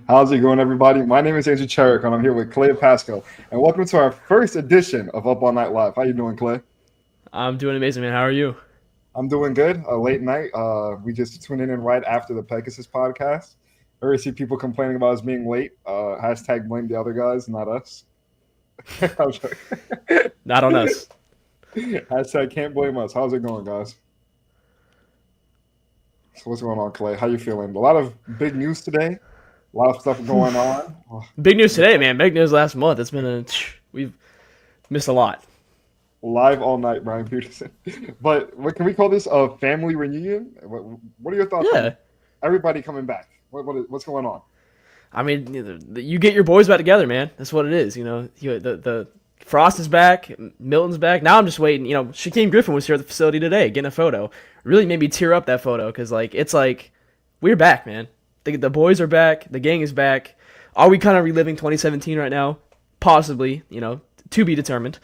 How's it going, everybody? My name is Andrew Cherrick, and I'm here with Clay Pascal. And welcome to our first edition of Up All Night Live. How you doing, Clay? I'm doing amazing, man. How are you? I'm doing good. Late night. We just tuned in right after the Pegasus podcast. I already see people complaining about us being late. Hashtag blame the other guys, not us. Not on us. Hashtag can't blame us. How's it going, guys? So what's going on, Clay? How you feeling? A lot of big news today. A lot of stuff going on. Big news today, man. Big news last month. We've missed a lot. Live all night, Brian Peterson. But what can we call this? A family reunion? What are your thoughts on Yeah. everybody coming back? What's going on? I mean, you get your boys back together, man. That's what it is. The Frost is back, Milton's back. Now I'm just waiting. Shaquem Griffin was here at the facility today, getting a photo. Really made me tear up that photo because it's like we're back, man. The boys are back. The gang is back. Are we kind of reliving 2017 right now? Possibly. To be determined.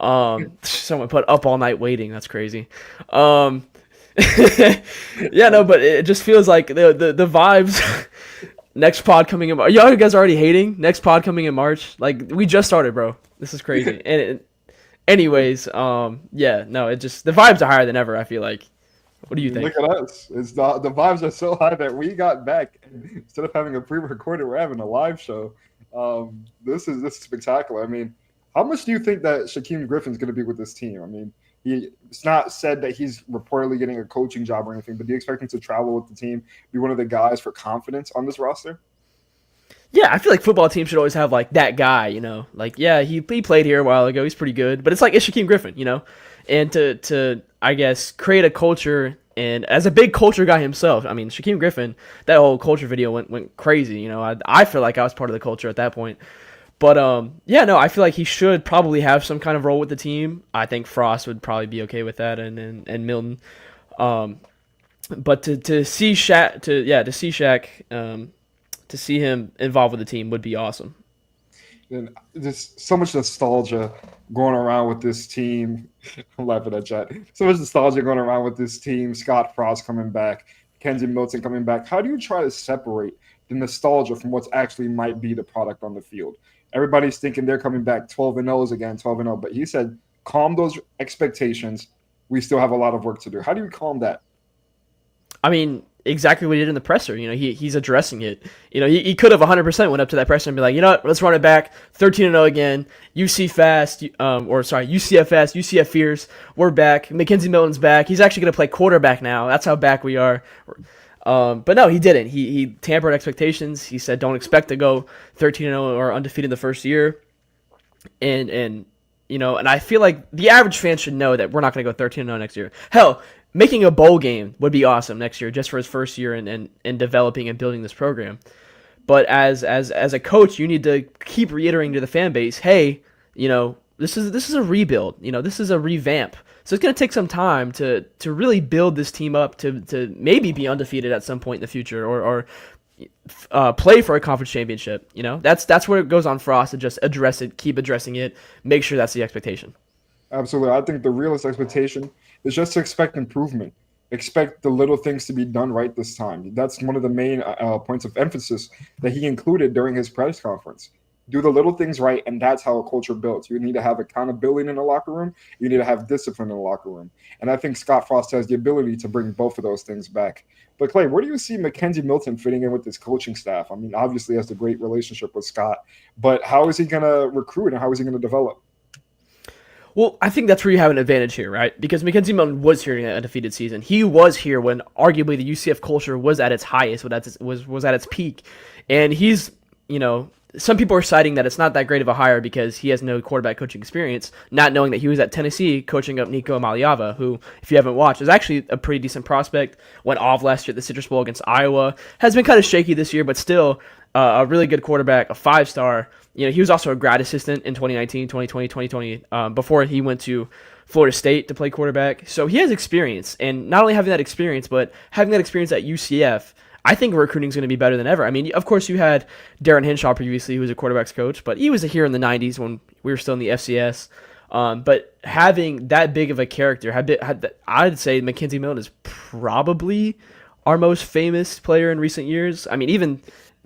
Someone put up all night waiting. That's crazy. Yeah, no, but it just feels like the vibes. Next pod coming in. Y'all, you guys are already hating. Next pod coming in March. Like we just started, bro. This is crazy. Anyways, yeah, no, it just the vibes are higher than ever. I feel like. What do you think? Look at us. It's the vibes are so high that we got back. Instead of having a pre-recorded, we're having a live show. This is spectacular. I mean, how much do you think that Shaquem Griffin's going to be with this team? I mean, it's not said that he's reportedly getting a coaching job or anything, but do you expect him to travel with the team, be one of the guys for confidence on this roster? Yeah, I feel like football teams should always have like that guy. Like yeah, he played here a while ago. He's pretty good, but it's like it's Shaquem Griffin. And to I guess create a culture. And as a big culture guy himself, I mean, Shaquem Griffin, that whole culture video went crazy. I feel like I was part of the culture at that point. But yeah, no, I feel like he should probably have some kind of role with the team. I think Frost would probably be okay with that, and Milton. But to see Shaq, to see him involved with the team would be awesome. And there's so much nostalgia going around with this team. I'm laughing at chat. So much nostalgia going around with this team. Scott Frost coming back, McKenzie Milton coming back. How do you try to separate the nostalgia from what's actually might be the product on the field? Everybody's thinking they're coming back 12-0 again, 12-0. But he said, calm those expectations. We still have a lot of work to do. How do you calm that? I mean, exactly what he did in the presser. He's addressing it. He could have 100% went up to that presser and be like, you know what, let's run it back, 13-0 again. UC fast, UCF fast, UCF fierce. We're back. McKenzie Milton's back. He's actually going to play quarterback now. That's how back we are. But no, he didn't. He tampered expectations. He said, don't expect to go 13-0 or undefeated the first year. And I feel like the average fan should know that we're not going to go 13-0 next year. Hell, making a bowl game would be awesome next year just for his first year and developing and building this program. But as a coach, you need to keep reiterating to the fan base, hey, this is a rebuild. This is a revamp. So it's going to take some time to really build this team up to maybe be undefeated at some point in the future or play for a conference championship. That's where it goes on Frost to just address it, keep addressing it, make sure that's the expectation. Absolutely. I think the realist expectation is just to expect improvement. Expect the little things to be done right this time. That's one of the main points of emphasis that he included during his press conference. Do the little things right, and that's how a culture builds. You need to have accountability in the locker room. You need to have discipline in the locker room. And I think Scott Frost has the ability to bring both of those things back. But, Clay, where do you see McKenzie Milton fitting in with this coaching staff? I mean, obviously he has a great relationship with Scott, but how is he going to recruit and how is he going to develop? Well, I think that's where you have an advantage here, right? Because McKenzie Milton was here in a undefeated season. He was here when arguably the UCF culture was at its highest, was at its peak. And he's, some people are citing that it's not that great of a hire because he has no quarterback coaching experience, not knowing that he was at Tennessee coaching up Nico Maliava, who, if you haven't watched, is actually a pretty decent prospect. Went off last year at the Citrus Bowl against Iowa. Has been kind of shaky this year, but still a really good quarterback, a 5-star. He was also a grad assistant in 2019, 2020, 2020, before he went to Florida State to play quarterback. So he has experience, and not only having that experience, but having that experience at UCF, I think recruiting is going to be better than ever. I mean, of course, you had Darren Hinshaw previously, who was a quarterback's coach, but he was here in the 90s when we were still in the FCS. But having that big of a character, I'd say McKenzie Milton is probably our most famous player in recent years. I mean, even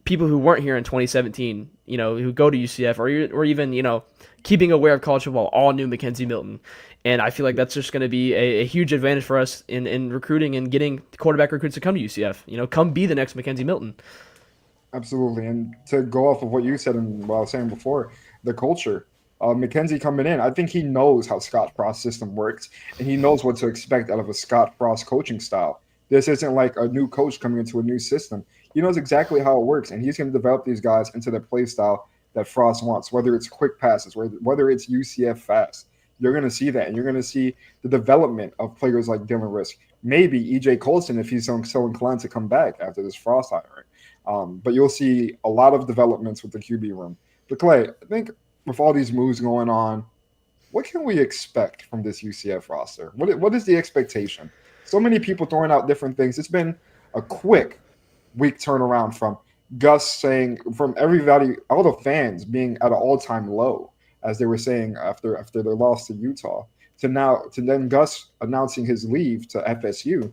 people who weren't here in 2017, who go to UCF or even, keeping aware of college football, all knew McKenzie Milton. And I feel like that's just going to be a huge advantage for us in recruiting and getting quarterback recruits to come to UCF. Come be the next McKenzie Milton. Absolutely. And to go off of what you said and what I was saying before, the culture. McKenzie coming in, I think he knows how Scott Frost's system works, and he knows what to expect out of a Scott Frost coaching style. This isn't like a new coach coming into a new system. He knows exactly how it works, and he's going to develop these guys into the play style that Frost wants, whether it's quick passes, whether it's UCF fast. You're going to see that, and you're going to see the development of players like Dylan Risk. Maybe E.J. Colson, if he's so inclined to come back after this Frost hiring. But you'll see a lot of developments with the QB room. But Clay, I think with all these moves going on, what can we expect from this UCF roster? What is the expectation? So many people throwing out different things. It's been a quick week turnaround from Gus saying, from everybody, all the fans being at an all-time low, as they were saying after their loss to Utah, to then Gus announcing his leave to FSU,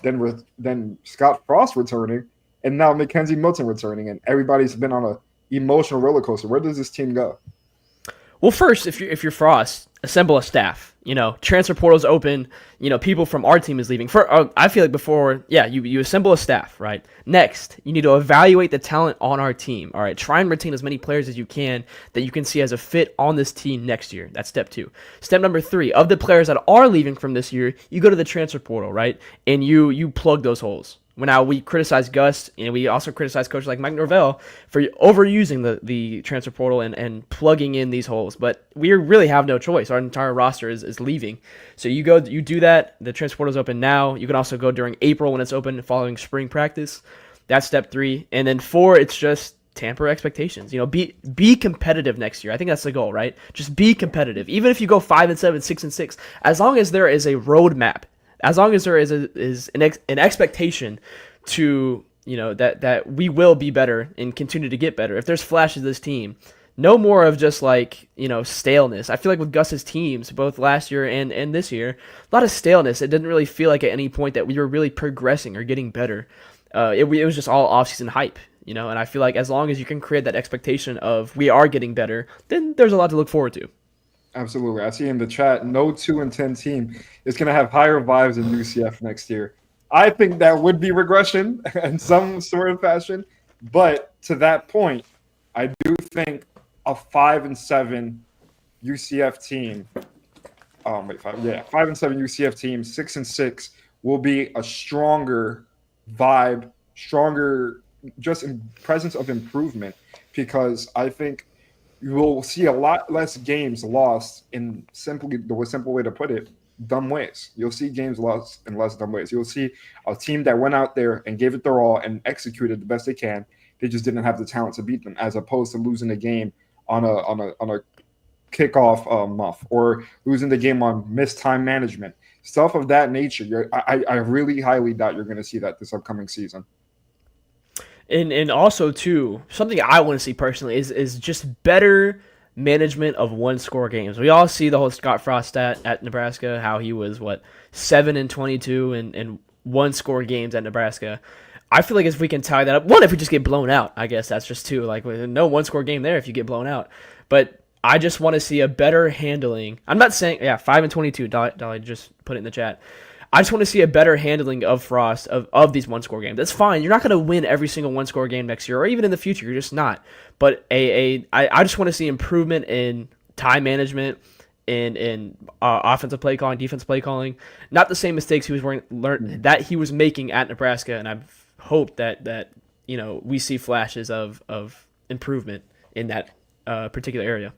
then Scott Frost returning, and now McKenzie Milton returning, and everybody's been on a emotional roller coaster. Where does this team go? Well, first, if you're Frost, assemble a staff. Transfer portal's open. People from our team is leaving. I feel like before, you assemble a staff, right? Next, you need to evaluate the talent on our team. All right, try and retain as many players as you can that you can see as a fit on this team next year. That's step 2. Step number 3, of the players that are leaving from this year, you go to the transfer portal, right? And you plug those holes. Now we criticize Gus, and we also criticize coaches like Mike Norvell for overusing the transfer portal and plugging in these holes. But we really have no choice. Our entire roster is leaving. So you do that. The transfer portal is open now. You can also go during April when it's open following spring practice. That's step 3. And then 4, it's just tamper expectations. Be competitive next year. I think that's the goal, right? Just be competitive. Even if you go 5-7, 6-6, as long as there is a roadmap. As long as there is an expectation to, that we will be better and continue to get better. If there's flashes of this team, no more of just staleness. I feel like with Gus's teams, both last year and this year, a lot of staleness. It didn't really feel like at any point that we were really progressing or getting better. It was just all offseason hype, and I feel like as long as you can create that expectation of we are getting better, then there's a lot to look forward to. Absolutely. I see in the chat, no 2-10 team is going to have higher vibes than UCF next year. I think that would be regression in some sort of fashion. But to that point, I do think a 5-7 UCF team, 5-7 UCF team, 6-6 will be a stronger vibe, stronger just in presence of improvement, because I think you will see a lot less games lost in the simple way to put it, dumb ways. You'll see games lost in less dumb ways. You'll see a team that went out there and gave it their all and executed the best they can. They just didn't have the talent to beat them, as opposed to losing the game on a kickoff muff, or losing the game on missed time management, stuff of that nature. I really highly doubt you're going to see that this upcoming season. And also, too, something I want to see personally is just better management of one-score games. We all see the whole Scott Frost stat at Nebraska, how he was, 7-22 in one-score games at Nebraska. I feel like if we can tie that up, one, if we just get blown out, I guess that's just 2. No one-score game there if you get blown out. But I just want to see a better handling. I'm not saying, 5-22, Dolly just put it in the chat. I just want to see a better handling of Frost of these one-score games. That's fine. You're not going to win every single one-score game next year, or even in the future. You're just not. But I just want to see improvement in time management, in offensive play calling, defensive play calling. Not the same mistakes he was making at Nebraska. And I hope that we see flashes of improvement in that particular area.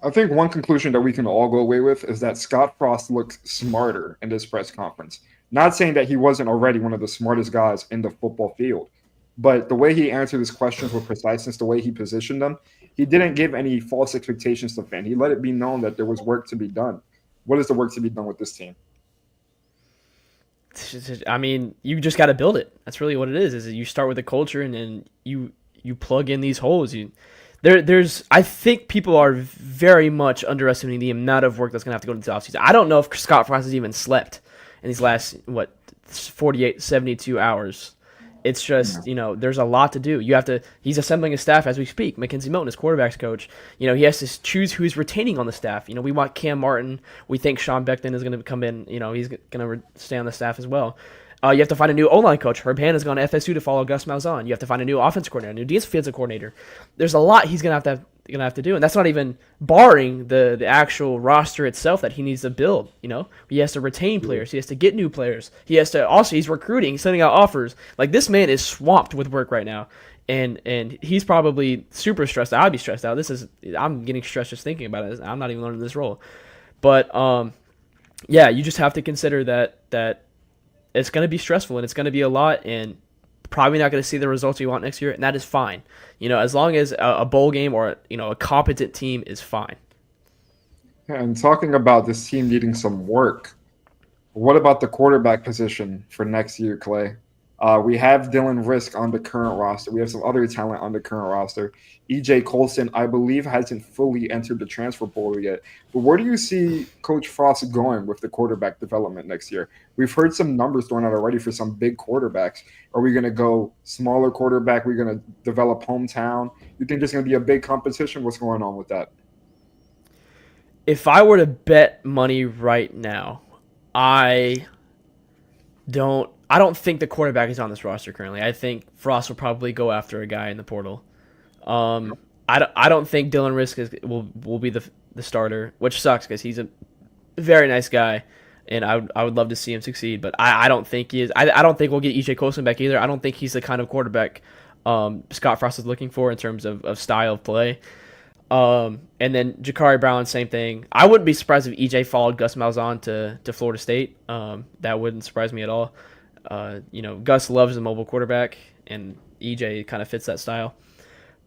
I think one conclusion that we can all go away with is that Scott Frost looked smarter in this press conference. Not saying that he wasn't already one of the smartest guys in the football field, but the way he answered his questions with preciseness, the way he positioned them, he didn't give any false expectations to fans. He let it be known that there was work to be done. What is the work to be done with this team? I mean, you just got to build it. That's really what it is. Is you start with a culture, and then you plug in these holes. I think people are very much underestimating the amount of work that's going to have to go into the offseason. I don't know if Scott Frost has even slept in these last, 48, 72 hours. It's just, there's a lot to do. He's assembling a staff as we speak. McKenzie Milton is quarterback's coach. He has to choose who he's retaining on the staff. We want Cam Martin. We think Sean Beckton is going to come in. He's going to stay on the staff as well. You have to find a new O-line coach. Herb Hanna's gone to FSU to follow Gus Malzahn. You have to find a new offensive coordinator, a new defensive coordinator. There's a lot he's going to have to do, and that's not even barring the actual roster itself that he needs to build. He has to retain players, he has to get new players, he's recruiting, he's sending out offers. Like, this man is swamped with work right now, and he's probably super stressed out. I'd be stressed out. I'm getting stressed just thinking about it. I'm not even learning this role, but you just have to consider that it's going to be stressful and it's going to be a lot, and probably not going to see the results you want next year, and that is fine. As long as a bowl game or a competent team is fine. Yeah, and talking about this team needing some work, what about the quarterback position for next year, Clay? We have Dylan Risk on the current roster. We have some other talent on the current roster. E.J. Colson, I believe, hasn't fully entered the transfer portal yet. But where do you see Coach Frost going with the quarterback development next year? We've heard some numbers thrown out already for some big quarterbacks. Are we going to go smaller quarterback? We're going to develop hometown? You think there's going to be a big competition? What's going on with that? If I were to bet money right now, I don't think the quarterback is on this roster currently. I think Frost will probably go after a guy in the portal. I don't think Dylan Risk will be the starter, which sucks because he's a very nice guy, and I would love to see him succeed. But I don't think he is. I don't think we'll get E.J. Colson back either. I don't think he's the kind of quarterback Scott Frost is looking for in terms of style of play. And then Jakari Brown, same thing. I wouldn't be surprised if E.J. followed Gus Malzahn to Florida State. That wouldn't surprise me at all. Gus loves a mobile quarterback, and EJ kind of fits that style.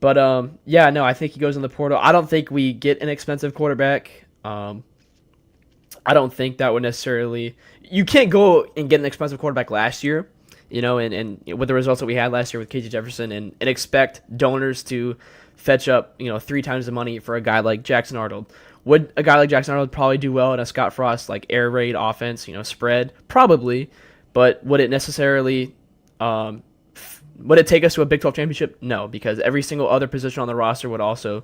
But I think he goes in the portal. I don't think we get an expensive quarterback. I don't think that would necessarily. You can't go and get an expensive quarterback last year, and with the results that we had last year with KJ Jefferson, and expect donors to fetch up 3 times the money for a guy like Jackson Arnold. Would a guy like Jackson Arnold probably do well in a Scott Frost like air raid offense? Spread probably. But would it necessarily would it take us to a Big 12 championship? No, because every single other position on the roster would also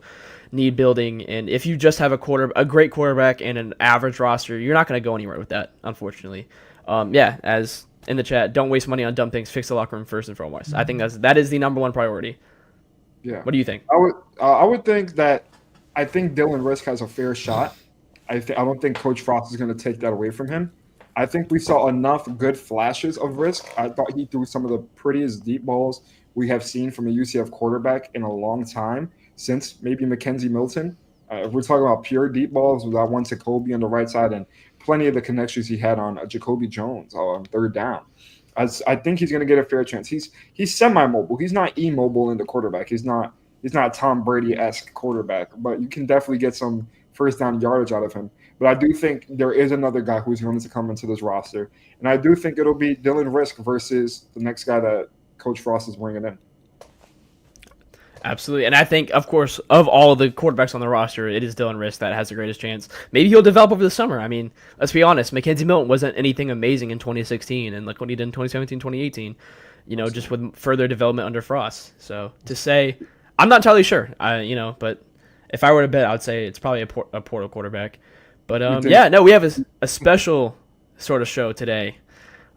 need building. And if you just have a great quarterback and an average roster, you're not going to go anywhere with that, unfortunately. As in the chat, don't waste money on dumb things. Fix the locker room first and foremost. I think that is the number one priority. Yeah. What do you think? I would think that I think Dylan Risk has a fair shot. I don't think Coach Frost is going to take that away from him. I think we saw enough good flashes of Risk. I thought he threw some of the prettiest deep balls we have seen from a UCF quarterback in a long time, since maybe McKenzie Milton. If we're talking about pure deep balls, with that one to Kobe on the right side and plenty of the connections he had on Jacoby Jones on third down. I think he's going to get a fair chance. He's semi-mobile. He's not immobile in the quarterback. He's not Tom Brady-esque quarterback, but you can definitely get some first down yardage out of him. But I do think there is another guy who's going to come into this roster. And I do think it'll be Dylan Risk versus the next guy that Coach Frost is bringing in. Absolutely. And I think, of course, of all the quarterbacks on the roster, it is Dylan Risk that has the greatest chance. Maybe he'll develop over the summer. I mean, let's be honest. McKenzie Milton wasn't anything amazing in 2016. And look what he did in 2017, 2018, just with further development under Frost. So to say, I'm not entirely sure, but if I were to bet, I would say it's probably a portal quarterback. But we have a special sort of show today.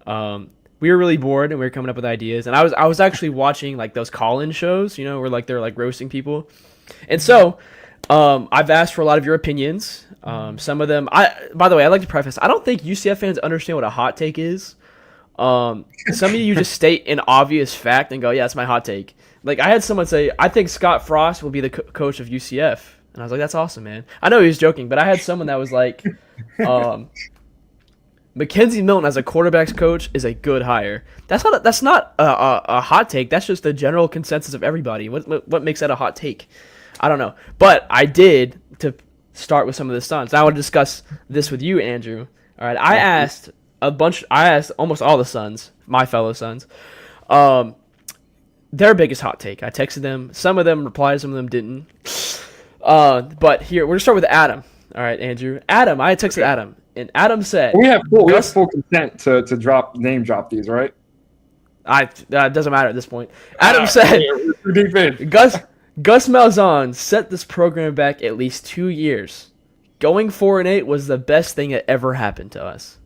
We were really bored and we were coming up with ideas, and I was actually watching like those call-in shows, where like they're like roasting people, and so I've asked for a lot of your opinions. Some of them, by the way, I'd like to preface, I don't think UCF fans understand what a hot take is. Some of you just state an obvious fact and go, yeah, that's my hot take. Like I had someone say, I think Scott Frost will be the coach of UCF. And I was like, that's awesome, man. I know he was joking, but I had someone that was like, McKenzie Milton as a quarterback's coach is a good hire. That's not a hot take. That's just the general consensus of everybody. What makes that a hot take? I don't know. But I did, to start with some of the Suns. Now I want to discuss this with you, Andrew. All right. I asked almost all the Suns, my fellow Suns, their biggest hot take. I texted them. Some of them replied, some of them didn't. But here, we're going to start with Adam. All right, Andrew. I texted Adam, and Adam said... We have full consent to name drop these, right? It doesn't matter at this point. Adam said, We're deep in. Gus Malzahn set this program back at least 2 years. Going 4-8 was the best thing that ever happened to us.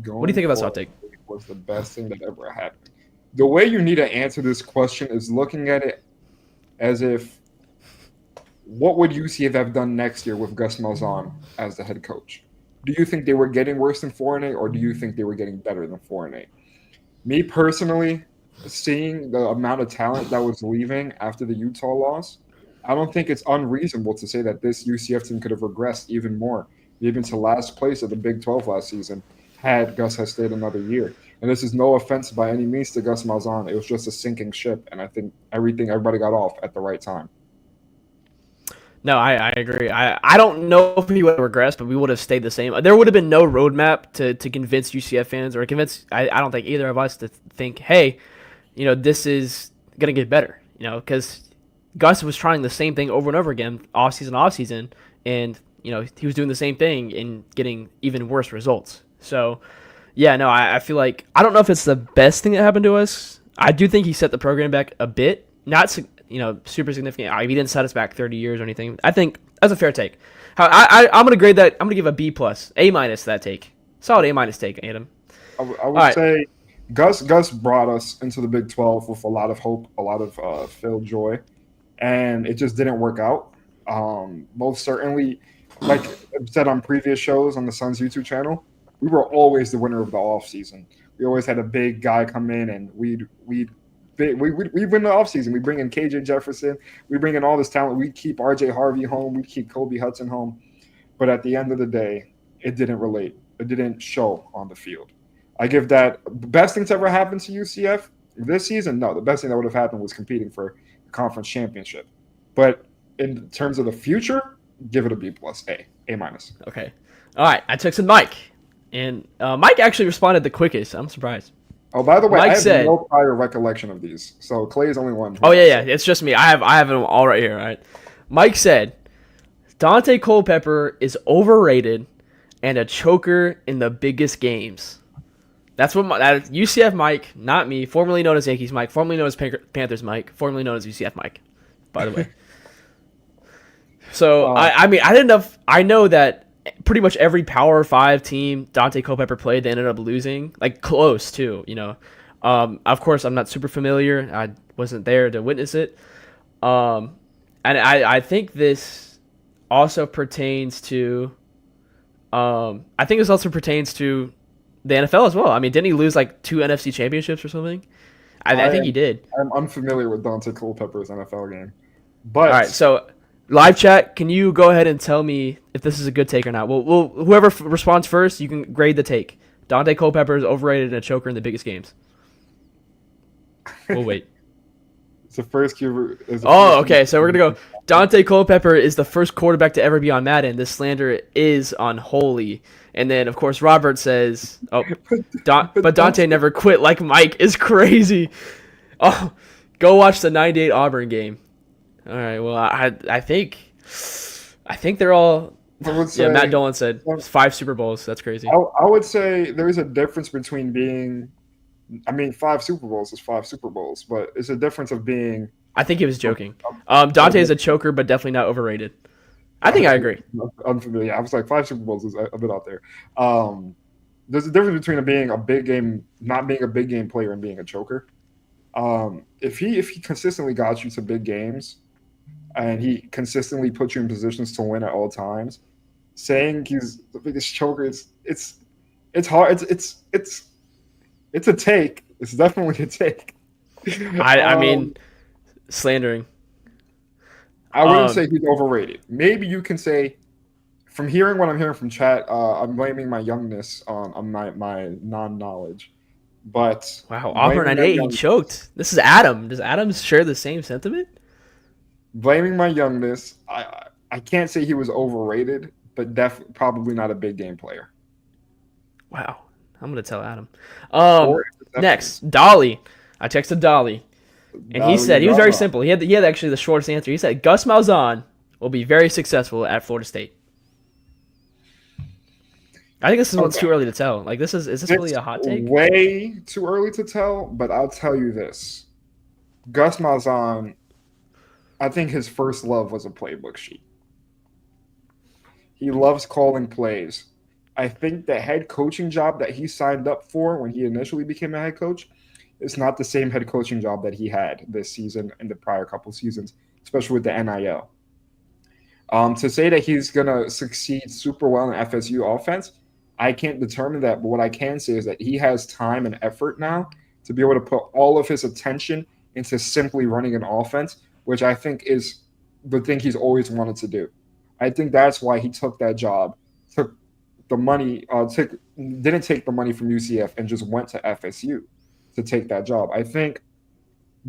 What do you think about this hot take? Was the best thing that ever happened. The way you need to answer this question is looking at it as if, what would UCF have done next year with Gus Malzahn as the head coach? Do you think they were getting worse than 4-8, or do you think they were getting better than 4-8? Me personally, seeing the amount of talent that was leaving after the Utah loss, I don't think it's unreasonable to say that this UCF team could have regressed even more, even to last place of the Big 12 last season, had Gus has stayed another year. And this is no offense by any means to Gus Malzahn. It was just a sinking ship, and I think everybody got off at the right time. No, I agree. I don't know if we would have regressed, but we would have stayed the same. There would have been no roadmap to convince UCF fans or convince, I don't think either of us to think, hey, this is going to get better, because Gus was trying the same thing over and over again, off season, and, he was doing the same thing and getting even worse results. So, yeah, no, I feel like, I don't know if it's the best thing that happened to us. I do think he set the program back a bit, not super significant. He didn't set us back 30 years or anything. I think that's a fair take. I'm going to grade that. I'm going to give a B+, A- to that take. Solid A- take, Adam. I would say Gus brought us into the Big 12 with a lot of hope, a lot of filled joy, and it just didn't work out. Most certainly, like I've said on previous shows on the Suns YouTube channel, we were always the winner of the offseason. We always had a big guy come in, and we'd win the offseason. We bring in KJ Jefferson. We bring in all this talent. We keep RJ Harvey home. We keep Kobe Hudson home. But at the end of the day, it didn't relate. It didn't show on the field. I give that best thing to ever happen to UCF this season. No, the best thing that would have happened was competing for the conference championship. But in terms of the future, give it a B+, A-. Okay. All right. I texted Mike, and Mike actually responded the quickest. I'm surprised. Oh, by the way, Mike I have said, no prior recollection of these. So Clay is only one. Oh, yeah. It's just me. I have them all right here. All right. Mike said, Dante Culpepper is overrated and a choker in the biggest games. That's what that UCF Mike, not me, formerly known as Yankees Mike, formerly known as Panthers Mike, formerly known as UCF Mike, by the way. So, I mean, I know that pretty much every Power 5 team Dante Culpepper played, they ended up losing, like close too, Of course, I'm not super familiar. I wasn't there to witness it. And I think this also pertains to the NFL as well. I mean, didn't he lose like 2 NFC championships or something? I think he did. I'm unfamiliar with Dante Culpepper's NFL game. But all right, so live chat, can you go ahead and tell me if this is a good take or not? We'll whoever responds first, you can grade the take. Dante Culpepper is overrated and a choker in the biggest games. We'll wait. It's the first QB. Okay. So we're gonna go. Dante Culpepper is the first quarterback to ever be on Madden. This slander is unholy. And then, of course, Robert says, "Oh, but Dante never quit like Mike is crazy." Oh, go watch the '98 Auburn game. All right. Well, I think they're all. Matt Dolan said 5 Super Bowls. That's crazy. I would say there is a difference between being. I mean, 5 Super Bowls is 5 Super Bowls, but it's a difference of being. I think he was joking. Dante is a choker, but definitely not overrated. I think I agree. Unfamiliar. I was like 5 Super Bowls is a bit out there. There's a difference between being a big game, not being a big game player, and being a choker. If he consistently got you to big games, and he consistently put you in positions to win at all times, saying he's the biggest choker, it's hard. It's a take. It's definitely a take. I mean, slandering. I wouldn't say he's overrated. Maybe you can say, from hearing what I'm hearing from chat, I'm blaming my youngness on my non-knowledge. But wow, Auburn at 8, he choked. This is Adam. Does Adam share the same sentiment? Blaming my youngness, I can't say he was overrated, but probably not a big game player. Wow. I'm going to tell Adam. Next, Dolly. I texted Dolly. And he said, he was very simple. He had actually the shortest answer. He said, Gus Malzahn will be very successful at Florida State. I think this is one's Okay. too early to tell. Like, is this really It's a hot take? way too early to tell, but I'll tell you this. Gus Malzahn, I think his first love was a playbook sheet. He loves calling plays. I think the head coaching job that he signed up for when he initially became a head coach is not the same head coaching job that he had this season and the prior couple seasons, especially with the NIL. To say that he's going to succeed super well in FSU offense, I can't determine that. But what I can say is that he has time and effort now to be able to put all of his attention into simply running an offense, which I think is the thing he's always wanted to do. I think that's why he took that job, took the money, didn't take the money from UCF and just went to FSU to take that job. I think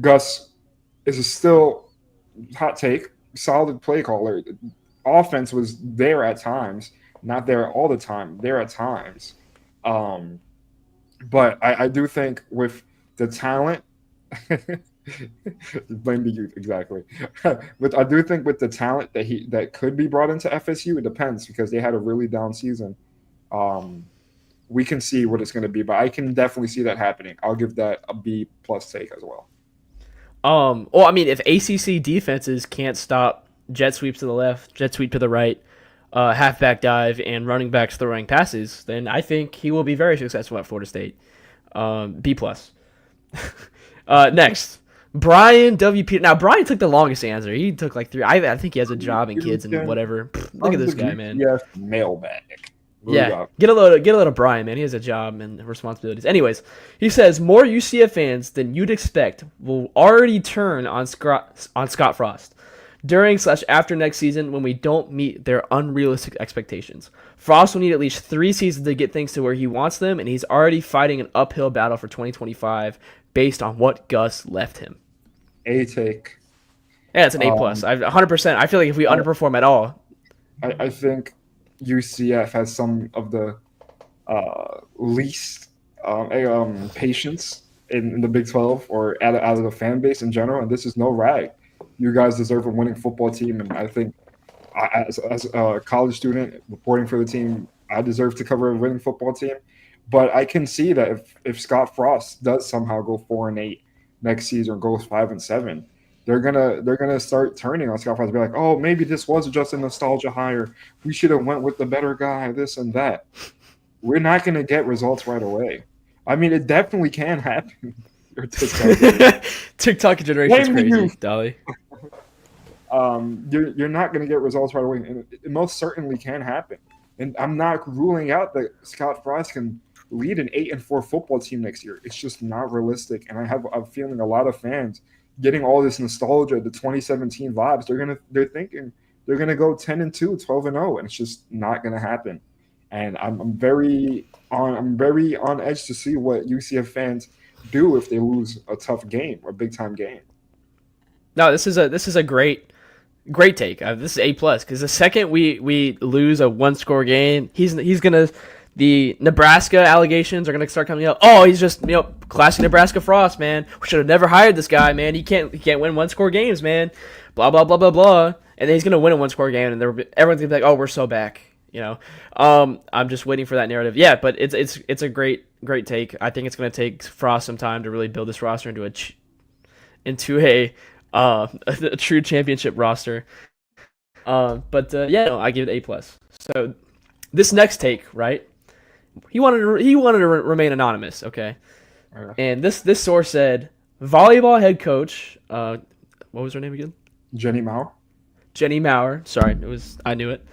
Gus is still hot take, solid play caller. Offense was there at times, not there all the time, there at times. Um, but I do think with the talent, blame the youth exactly. But I do think with the talent that could be brought into FSU, it depends because they had a really down season. Um, we can see what it's going to be, but I can definitely see that happening. I'll give that a B plus take as well. Well, I mean, if ACC defenses can't stop jet sweeps to the left, jet sweep to the right, halfback dive, and running backs throwing passes, then I think he will be very successful at Florida State. B plus. Next, Brian WP. Now Brian took the longest answer. He took like 3. I think he has a job and kids and whatever. Look at this guy, man. Yes, mailbag. Yeah, get a load of Brian, man. He has a job and responsibilities. Anyways, he says more UCF fans than you'd expect will already turn on Scott Frost during/after next season when we don't meet their unrealistic expectations. Frost will need at least 3 seasons to get things to where he wants them, and he's already fighting an uphill battle for 2025 based on what Gus left him. A take. Yeah, it's an A plus. 100%. I feel like if we underperform at all, I think UCF has some of the least patience in the Big 12 or out of the fan base in general, and this is no rag. You guys deserve a winning football team, and I think as a college student reporting for the team, I deserve to cover a winning football team. But I can see that if Scott Frost does somehow go 4-8 next season or goes 5-7, they're gonna start turning on Scott Frost and be like, oh, maybe this was just a nostalgia hire. We should have went with the better guy, this and that. We're not gonna get results right away. I mean, it definitely can happen. TikTok generation is crazy, Dolly. You're not going to get results right away, and it most certainly can happen. And I'm not ruling out that Scott Frost can lead an 8-4 football team next year. It's just not realistic, and I have a feeling a lot of fans getting all this nostalgia, the 2017 vibes. They're thinking they're gonna go 10-2, 12-0, and it's just not gonna happen. And I'm very on edge to see what UCF fans do if they lose a tough game or a big time game. No, this is a great take. This is A plus because the second we lose a 1-score game, he's gonna the Nebraska allegations are gonna start coming up. Oh, he's just classic Nebraska Frost, man. We should have never hired this guy, man. He can't win 1-score games, man. Blah blah blah blah blah. And then he's gonna win a 1-score game, and everyone's gonna be like, oh, we're so back. I'm just waiting for that narrative. Yeah, but it's a great take. I think it's gonna take Frost some time to really build this roster into a true championship roster. I give it A plus. So this next take, right? He wanted to remain anonymous, okay? And this source said volleyball head coach. What was her name again? Jenny Maurer. Jenny Maurer. Sorry, I knew it.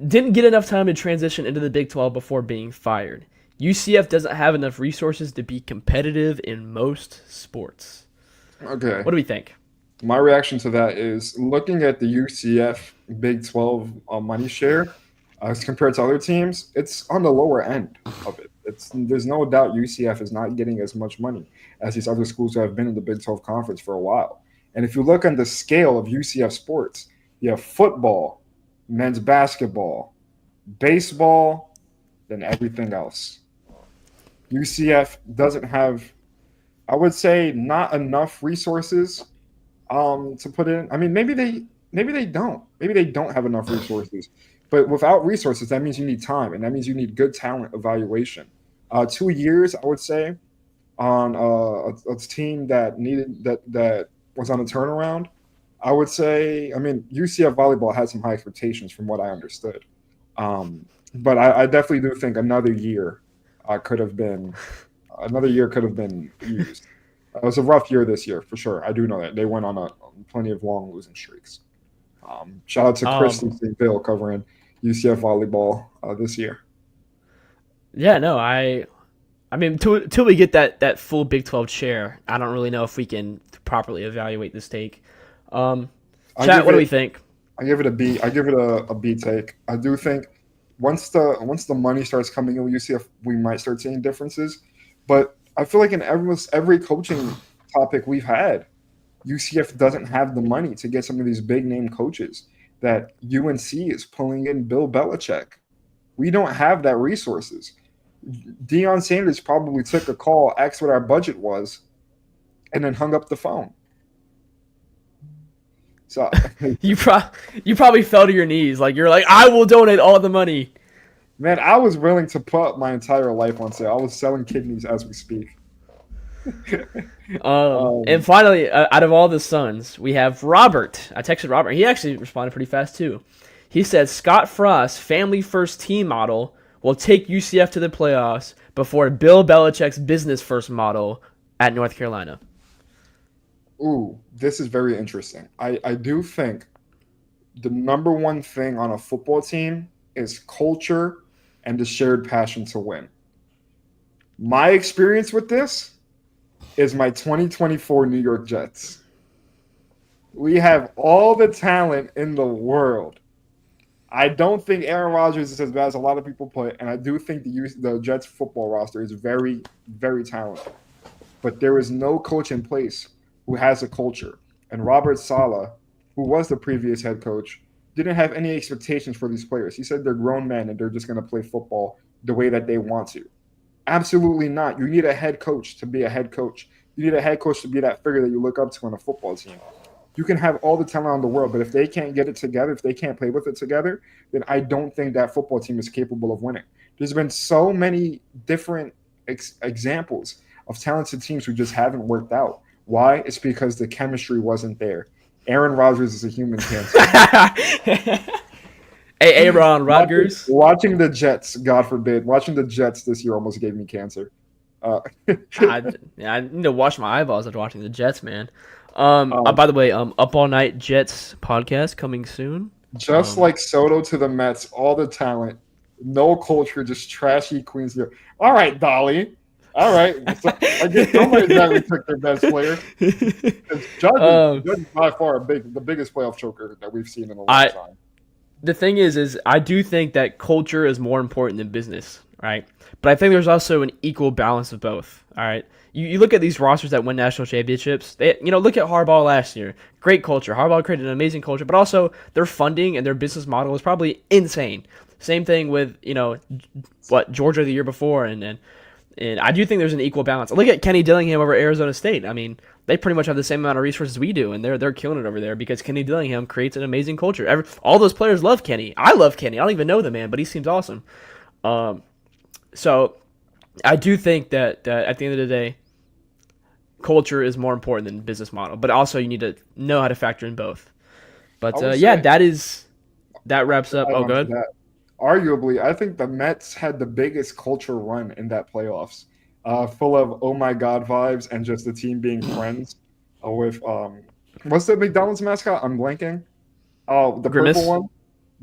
Didn't get enough time to transition into the Big 12 before being fired. UCF doesn't have enough resources to be competitive in most sports. Okay. What do we think? My reaction to that is looking at the UCF Big 12 money share as compared to other teams, it's on the lower end of it. There's no doubt UCF is not getting as much money as these other schools who have been in the Big 12 conference for a while. And if you look on the scale of UCF sports, you have football, men's basketball, baseball, then everything else. UCF doesn't have, I would say, not enough resources to put in. I mean, maybe they don't. Maybe they don't have enough resources But without resources, that means you need time, and that means you need good talent evaluation. 2 years, I would say, on a team that that was on a turnaround. I would say, I mean, UCF volleyball had some high expectations from what I understood, but I definitely do think could have been another year could have been used. It was a rough year this year for sure. I do know that they went on plenty of long losing streaks. Shout out to Christy Um, St. Bill covering UCF volleyball this year. yeah, no, I mean, till we get that full Big 12 chair, I don't really know if we can properly evaluate this take. Um, I Chat, give what do we it think? I give it a B. I give it a B take. I do think once the money starts coming in with UCF, we might start seeing differences. But I feel like in every coaching topic we've had, UCF doesn't have the money to get some of these big name coaches that UNC is pulling in Bill Belichick. We don't have that resources. Deion Sanders probably took a call, asked what our budget was, and then hung up the phone. So You you probably fell to your knees, like you're like, I will donate all the money. man, I was willing to put my entire life on sale. I was selling kidneys as we speak. And um, finally, out of all the sons, we have Robert. I texted Robert. He actually responded pretty fast too. He said Scott Frost's family first team model will take UCF to the playoffs before Bill Belichick's business first model at North Carolina. ooh, this is very interesting. I do think the number one thing on a football team is culture and the shared passion to win. My experience with this is my 2024 New York Jets. We have all the talent in the world. I don't think Aaron Rodgers is as bad as a lot of people put, and I do think the Jets football roster is very, very talented. But there is no coach in place who has a culture. And Robert Saleh, who was the previous head coach, didn't have any expectations for these players. He said they're grown men and they're just going to play football the way that they want to. Absolutely not. You need a head coach to be a head coach. You need a head coach to be that figure that you look up to on a football team. You can have all the talent in the world, but if they can't get it together, if they can't play with it together, then I don't think that football team is capable of winning. There's been so many different examples of talented teams who just haven't worked out. Why? It's because the chemistry wasn't there. Aaron Rodgers is a human cancer. Hey, Aaron Rodgers. Watching the Jets, God forbid, watching the Jets this year almost gave me cancer. Uh, I need to wash my eyeballs after watching the Jets, man. um, By the way, Up All Night Jets podcast coming soon. just like Soto to the Mets, all the talent, no culture, just trashy Queens here. All right, Dolly. All right. So I guess somebody exactly took their best player. Judge is by far the biggest playoff choker that we've seen in a long time. The thing is I do think that culture is more important than business, right? But I think there's also an equal balance of both. All right. You look at these rosters that win national championships. Look at Harbaugh last year. Great culture. Harbaugh created an amazing culture, but also their funding and their business model was probably insane. Same thing with Georgia the year before, and I do think there's an equal balance. Look at Kenny Dillingham over Arizona State. I mean, they pretty much have the same amount of resources we do, and they're killing it over there because Kenny Dillingham creates an amazing culture. All those players love Kenny. I love Kenny. I don't even know the man, but he seems awesome. So I do think that at the end of the day, culture is more important than business model, but also you need to know how to factor in both. But that wraps up. Oh, good. Arguably, I think the Mets had the biggest culture run in that playoffs, full of oh my god vibes and just the team being friends. With what's the McDonald's mascot? I'm blanking. Oh, the Grimace? purple one,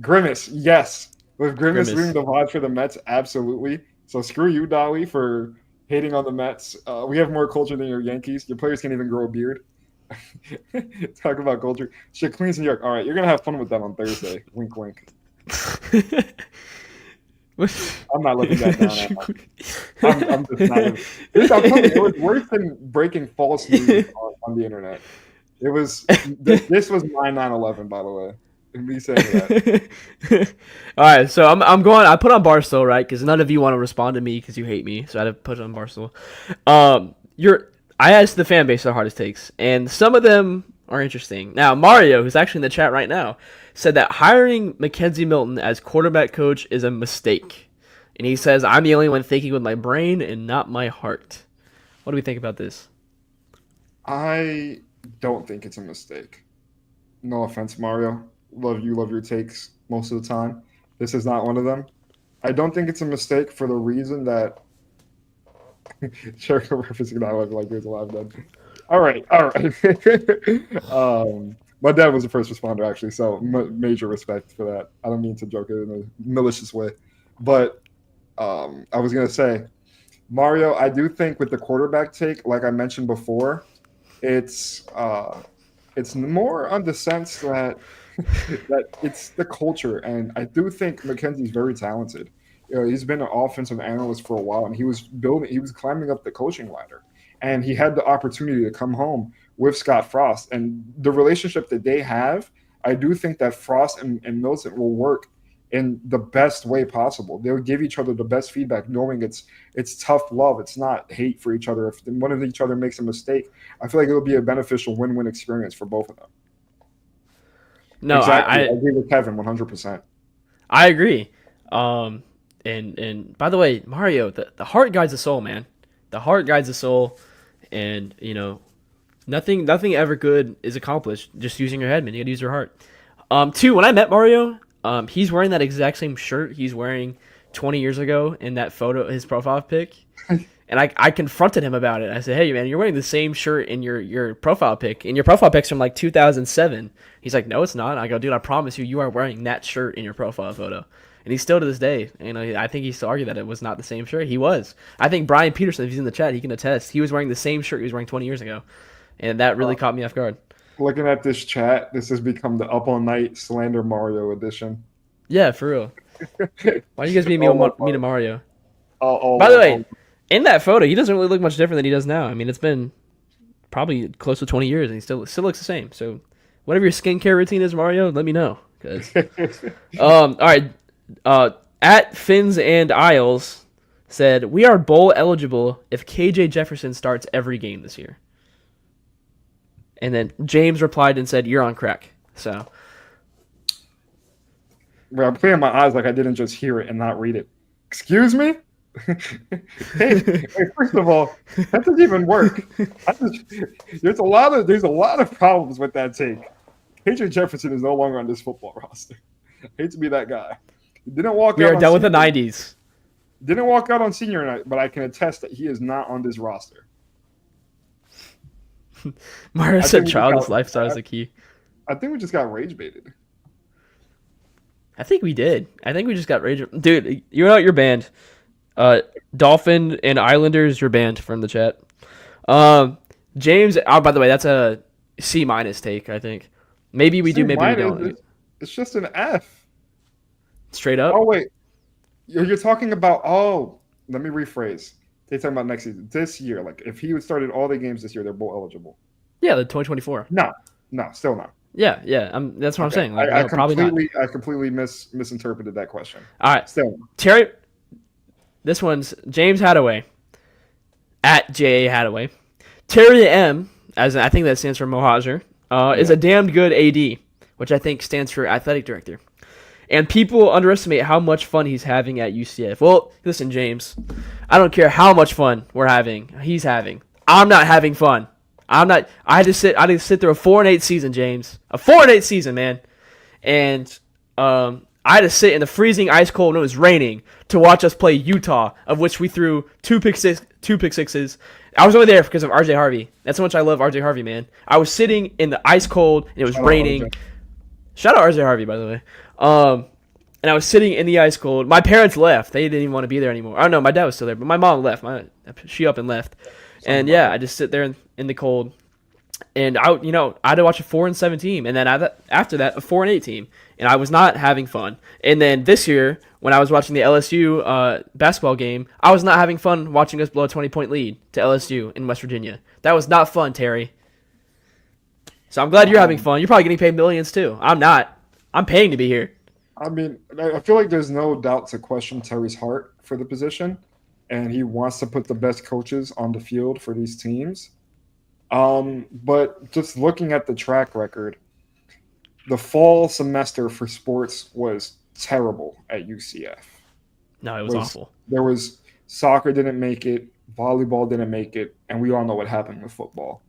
Grimace. Yes, with Grimace being the vibe for the Mets, absolutely. So screw you, Dolly, for hating on the Mets. We have more culture than your Yankees. Your players can't even grow a beard. Talk about culture. Shit, Queens, New York. All right, you're gonna have fun with that on Thursday. Wink, wink. I'm not looking that down. I'm just not. I'm telling you, it was worse than breaking false news on the internet. It was. This was my 9/11, by the way. Me saying that. All right, so I'm going. I put on Barstool, right? Because none of you want to respond to me because you hate me, so I had to put it on Barstool. I asked the fan base the hardest takes, and some of them are interesting. Now Mario, who's actually in the chat right now, said that hiring McKenzie Milton as quarterback coach is a mistake. And he says, I'm the only one thinking with my brain and not my heart. What do we think about this? I don't think it's a mistake. No offense, Mario. Love you, love your takes most of the time. This is not one of them. I don't think it's a mistake for the reason that Jericho referencing that was like there's a lot of them. All right, all right. My dad was the first responder actually, so major respect for that. I don't mean to joke it in a malicious way, but I was gonna say, Mario, I do think with the quarterback take, like I mentioned before, it's more on the sense that that it's the culture, and I do think McKenzie's very talented. He's been an offensive analyst for a while, and he was climbing up the coaching ladder, and he had the opportunity to come home with Scott Frost, and the relationship that they have, I do think that Frost and Milton will work in the best way possible. They'll give each other the best feedback, knowing it's tough love. It's not hate for each other. If one of each other makes a mistake, I feel like it'll be a beneficial win-win experience for both of them. No, Exactly. I agree with Kevin 100%. I agree. And by the way, Mario, the heart guides the soul, man. The heart guides the soul, and nothing ever good is accomplished just using your head, man. You gotta use your heart. Two, when I met Mario, he's wearing that exact same shirt he's wearing 20 years ago in that photo, his profile pic. And I confronted him about it. I said, hey, man, you're wearing the same shirt in your profile pic. And your profile pic's from like 2007. He's like, no, it's not. I go, dude, I promise you, you are wearing that shirt in your profile photo. And he's still to this day. I think he still argued that it was not the same shirt. He was. I think Brian Peterson, if he's in the chat, he can attest. He was wearing the same shirt he was wearing 20 years ago. And that really caught me off guard. Looking at this chat, this has become the Up All Night Slander Mario edition. Yeah, for real. Why do you guys mean to Mario? By the way, in that photo, he doesn't really look much different than he does now. I mean, it's been probably close to 20 years, and he still looks the same. So, whatever your skincare routine is, Mario, let me know. Cause, all right. At Fins and Isles said, we are bowl eligible if KJ Jefferson starts every game this year. And then James replied and said, you're on crack. So, well, I'm playing my eyes like I didn't just hear it and not read it. Excuse me? hey, first of all, that doesn't even work. There's a lot of problems with that take. KJ Jefferson is no longer on this football roster. I hate to be that guy. He didn't walk we out. We are done with the 90s. Didn't walk out on senior night, but I can attest that he is not on this roster. Mario said childless lifestyle is the key. I think we just got rage baited. I think we did. I think we just got rage. Dude, you know what? You're banned. Dolphin and Islanders, you're banned from the chat. James, by the way, that's a C- take, I think. Maybe we do, maybe we don't. It's just an F. Straight up? Oh, wait. You're talking about, let me rephrase. They're talking about next season. This year, like, if he started all the games this year, they're bowl eligible. Yeah, the 2024. No, still not. Yeah. That's what I'm saying. Like, I completely misinterpreted that question. All right. Still. Terry, this one's James Hadaway, at J.A. Hadaway. Terry M., as I think that stands for Mohajer, is a damned good AD, which I think stands for athletic director. And people underestimate how much fun he's having at UCF. Well, listen, James, I don't care how much fun he's having. I'm not having fun. I had to sit through a 4-8 season, James. A 4-8 season, man. And I had to sit in the freezing ice cold when it was raining to watch us play Utah, of which we threw two pick sixes. I was only there because of RJ Harvey. That's how much I love RJ Harvey, man. I was sitting in the ice cold and it was raining. Shout out RJ Harvey, by the way. And I was sitting in the ice cold. My parents left. They didn't even want to be there anymore. I don't know. My dad was still there, but my mom left. She up and left. And yeah, I just sit there in the cold. And I had to watch a 4-7 team, and then after that, a 4-8 team, and I was not having fun. And then this year, when I was watching the LSU basketball game, I was not having fun watching us blow a 20-point lead to LSU in West Virginia. That was not fun, Terry. So I'm glad you're having fun. You're probably getting paid millions too. I'm not. I'm paying to be here. I mean, I feel like there's no doubt to question Terry's heart for the position, and he wants to put the best coaches on the field for these teams. But just looking at the track record, the fall semester for sports was terrible at UCF. No, it was Was awful. there was soccer didn't make it, volleyball didn't make it, and we all know what happened with football.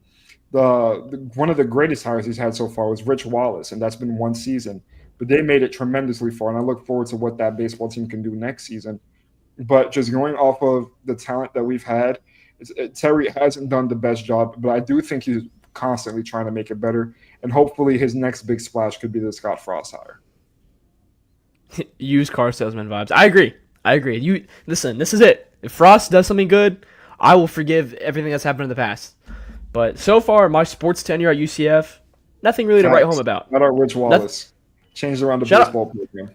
One of the greatest hires he's had so far was Rich Wallace, and that's been one season. But they made it tremendously far, and I look forward to what that baseball team can do next season. But just going off of the talent that we've had, Terry hasn't done the best job, but I do think he's constantly trying to make it better. And hopefully his next big splash could be the Scott Frost hire. Used car salesman vibes. I agree. You listen. This is it. If Frost does something good, I will forgive everything that's happened in the past. But so far, my sports tenure at UCF, nothing really to write home about. Shout out Rich Wallace. Changed around the baseball program.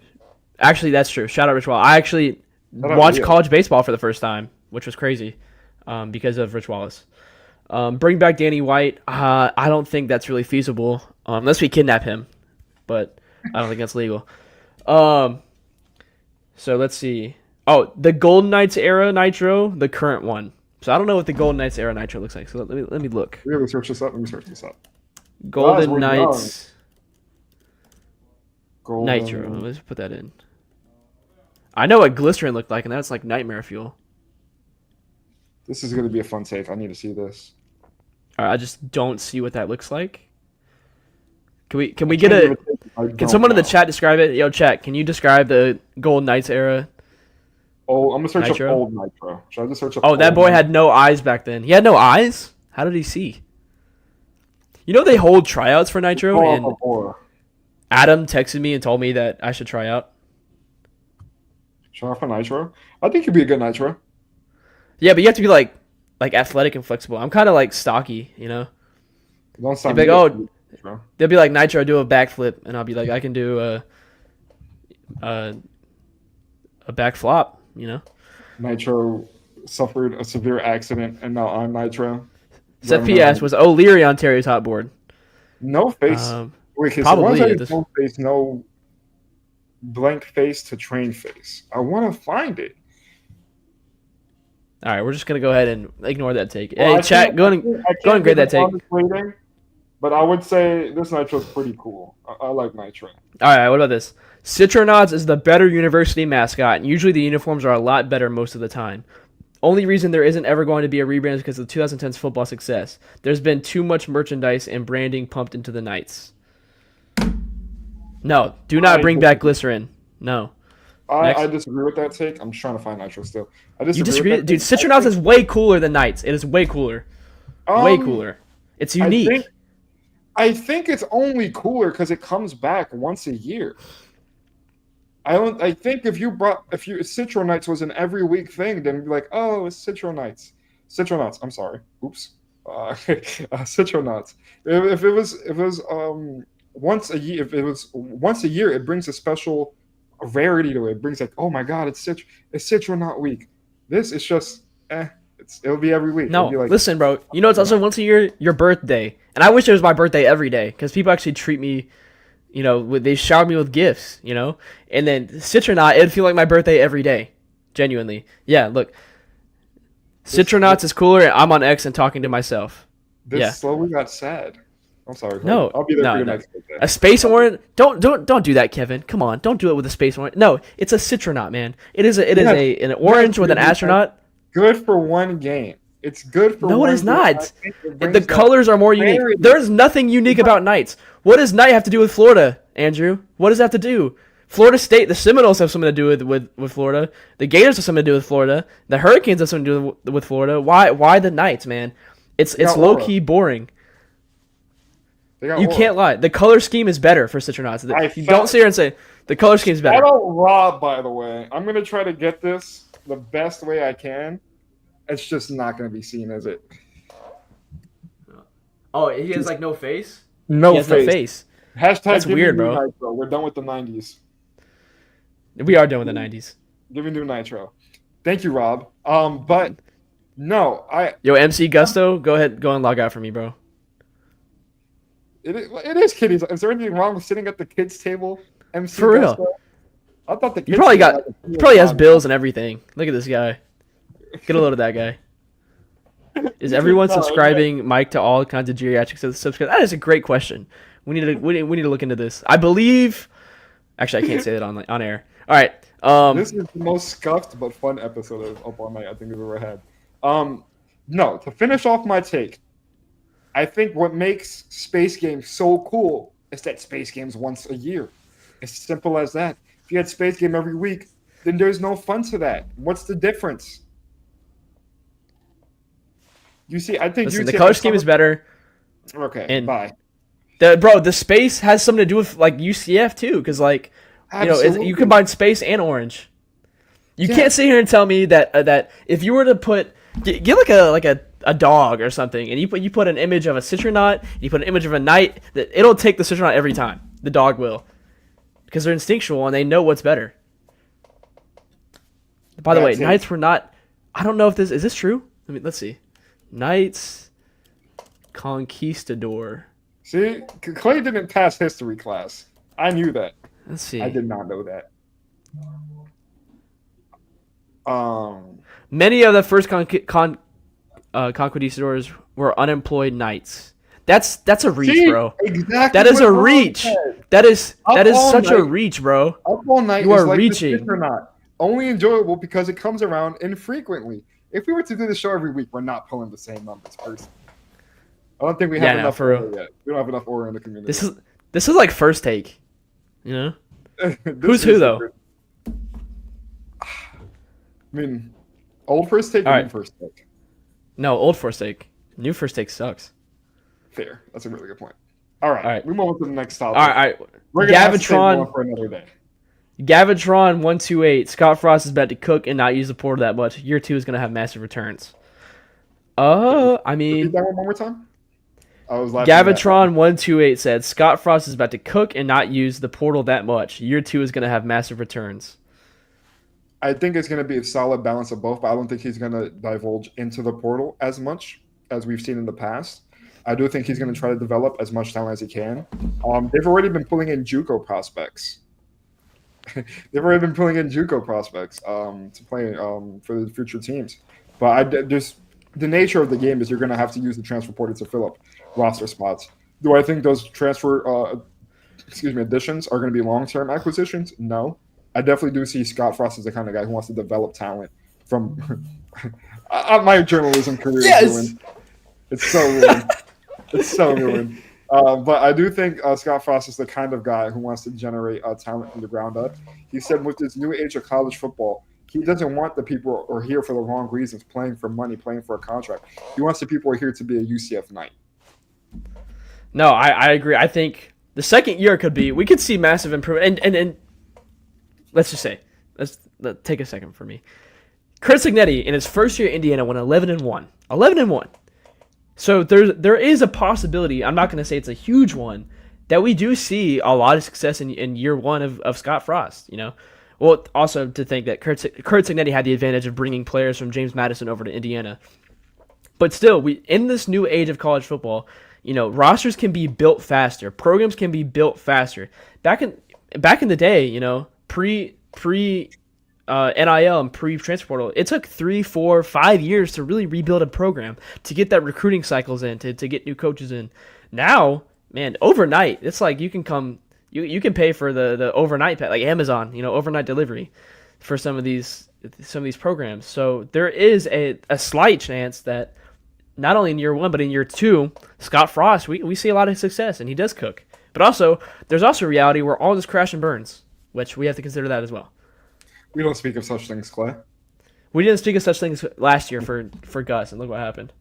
Actually, that's true. Shout out Rich Wallace. I actually watched college baseball for the first time, which was crazy, because of Rich Wallace. Bring back Danny White. I don't think that's really feasible, unless we kidnap him. But I don't think that's legal. So let's see. Oh, the Golden Knights era Nitro, the current one. So I don't know what the Golden Knights era Nitro looks like. So let me look. Let me search this up. Golden Knights Golden. Nitro. Let's put that in. I know what glycerin looked like, and that's like nightmare fuel. This is going to be a fun take. I need to see this. All right, I just don't see what that looks like. Can we get a? Can someone in the chat describe it? Yo, chat. Can you describe the Golden Knights era? Oh, I'm gonna search Nitro? up old Nitro. Should I just search up? Oh, that old boy Nitro? had no eyes back then. He had no eyes? How did he see? You know they hold tryouts for Nitro, Oh, and oh, Adam texted me and told me that I should try out. Try for Nitro. I think you'd be a good Nitro. Yeah, but you have to be like athletic and flexible. I'm kind of like stocky, you know. Don't sound They'd be like, good, Nitro. They'll be like, Nitro, do a backflip, and I'll be like, I can do a back flop, you know. Nitro suffered a severe accident, and now I'm Nitro. Seth P.S. was O'Leary on Terry's hot board. No face. Wait, okay, probably so at why this- no face, no blank face to train face? I want to find it. All right, we're just gonna go ahead and ignore that take. Well, Hey, I chat, can't- go I and can't grade give that an take. honest rating, but I would say this Nitro's pretty cool. I like Nitro. All right, what about this? Citronauts is the better university mascot, and usually the uniforms are a lot better most of the time. Only reason there isn't ever going to be a rebrand is because of the 2010's football success. There's been too much merchandise and branding pumped into the Knights. No, do not bring back glycerin. No. I disagree with that take. I'm just trying to find Nitro still. You disagree? with that Dude, take. Citronauts is way cooler than Knights. It is way cooler. Way cooler. It's unique. I think it's only cooler because it comes back once a year. I think if Citro Nights was an every week thing, then it'd be like, oh, it's Citro Nights. Citronauts. I'm sorry. Oops. Citronauts. If it was once a year, if it was once a year, it brings a special rarity to it. It brings like, oh my god, it's Citronaut week. This is just it'll be every week. No, It'll be like, listen, bro. You know it's also once a year, your birthday. And I wish it was my birthday every day because people actually treat me, you know, they shower me with gifts, you know? And then Citronaut, it'd feel like my birthday every day. Genuinely. Yeah, look. Citronauts is cooler, and I'm on X and talking to myself. This slowly got sad. I'm sorry. No, I'll be there for your no. next birthday. A space orange? Don't do that, Kevin. Come on, don't do it with a space orange. No, it's a Citronaut, man. It is an orange with an astronaut. Good for one game. It's good for No, one it is game. not. I think it The brings colors are more unique. rarity. There's nothing unique about Knights. What does Knight have to do with Florida, Andrew? What does that have to do? Florida State, the Seminoles have something to do with Florida. The Gators have something to do with Florida. The Hurricanes have something to do with Florida. Why the Knights, man? It's got low aura. key boring. They got You aura. can't lie. The color scheme is better for Citronauts. You felt- don't sit here and say the color scheme is better. Shout out Rob, by the way. I'm gonna try to get this the best way I can. It's just not gonna be seen, is it? Oh, he has like no face. No He has no face. Hashtag That's give me weird, new bro. Nitro. We're done with the 90s. We are done with the '90s. Give me new Nitro. Thank you, Rob. But no, Yo, MC Gusto, go ahead, go and log out for me, bro. it is kiddies. Is there anything wrong with sitting at the kids' table? MC For real. Gusto? I thought the kids You probably table had he a probably has time. bills and everything. Look at this guy. Get a load of that guy. Is everyone No, subscribing Mike to all kinds of geriatric subscriptions? That is a great question. We need to look into this. I believe. Actually, I can't say that on air. All right. This is the most scuffed but fun episode of Up All Night I think we've ever had. No, to finish off my take, I think what makes Space Game so cool is that Space Game's once a year. It's simple as that. If you had Space Game every week, then there's no fun to that. What's the difference? You see, I think Listen, the color scheme is better. Okay, and bye. The space has something to do with like UCF too, because like you combine space and orange. You can't sit here and tell me that if you were to put get like a dog or something, and you put an image of a citronaut, you put an image of a knight, that it'll take the citronaut every time. The dog will, because they're instinctual and they know what's better. By the way, knights were not. I don't know if this is this true. Let's see. Knights Conquistador. See, Clay didn't pass history class. I knew that. Let's see. I did not know that. Many of the first conquistadors were unemployed knights. That's a reach, bro. Exactly. That is a reach. That is such a reach, bro. Up All Night you is are like reaching. Or not. Only enjoyable because it comes around infrequently. If we were to do the show every week, we're not pulling the same numbers, personally. I don't think we have enough for aura yet. We don't have enough aura in the community. This is like first take, you know. Who's who though? I mean, old first take or new first take? No, old first take. New first take sucks. Fair. That's a really good point. All right. We move on to the next topic. All right. We're gonna have to save one for another day. Gavitron 128. Scott Frost is about to cook and not use the portal that much. Year 2 is going to have massive returns. I mean, repeat that one more time. I was laughing. Gavitron 128 said Scott Frost is about to cook and not use the portal that much. Year 2 is going to have massive returns. I think it's going to be a solid balance of both, but I don't think he's going to divulge into the portal as much as we've seen in the past. I do think he's going to try to develop as much talent as he can. They've already been pulling in JUCO prospects. To play for the future teams. But just the nature of the game is you're going to have to use the transfer portal to fill up roster spots. Do I think those transfer additions are going to be long-term acquisitions? No. I definitely do see Scott Frost as the kind of guy who wants to develop talent from my journalism career is ruined. It's so ruined. It's so ruined. But I do think Scott Frost is the kind of guy who wants to generate talent from the ground up. He said with this new age of college football, he doesn't want the people who are here for the wrong reasons, playing for money, playing for a contract. He wants the people who are here to be a UCF Knight. No, I agree. I think the second year we could see massive improvement. And let's just say, let's take a second for me. Kurt Signetti, in his first year at Indiana, went 11-1. 11-1. So there is a possibility, I'm not going to say it's a huge one, that we do see a lot of success in year 1 of Scott Frost, you know. Well, also to think that Kurt Signetti had the advantage of bringing players from James Madison over to Indiana. But still, in this new age of college football, you know, rosters can be built faster. Programs can be built faster. Back in the day, you know, pre NIL and pre-transfer portal, it took 3, 4, 5 years to really rebuild a program, to get that recruiting cycles in, to get new coaches in. Now, man, overnight, it's like you can you can pay for the overnight, like Amazon, you know, overnight delivery for some of these programs. So there is a slight chance that not only in year 1 but in year 2, Scott Frost, we see a lot of success and he does cook. But also, there's also a reality where all this crash and burns, which we have to consider that as well. We don't speak of such things, Clay. We didn't speak of such things last year for Gus, and look what happened.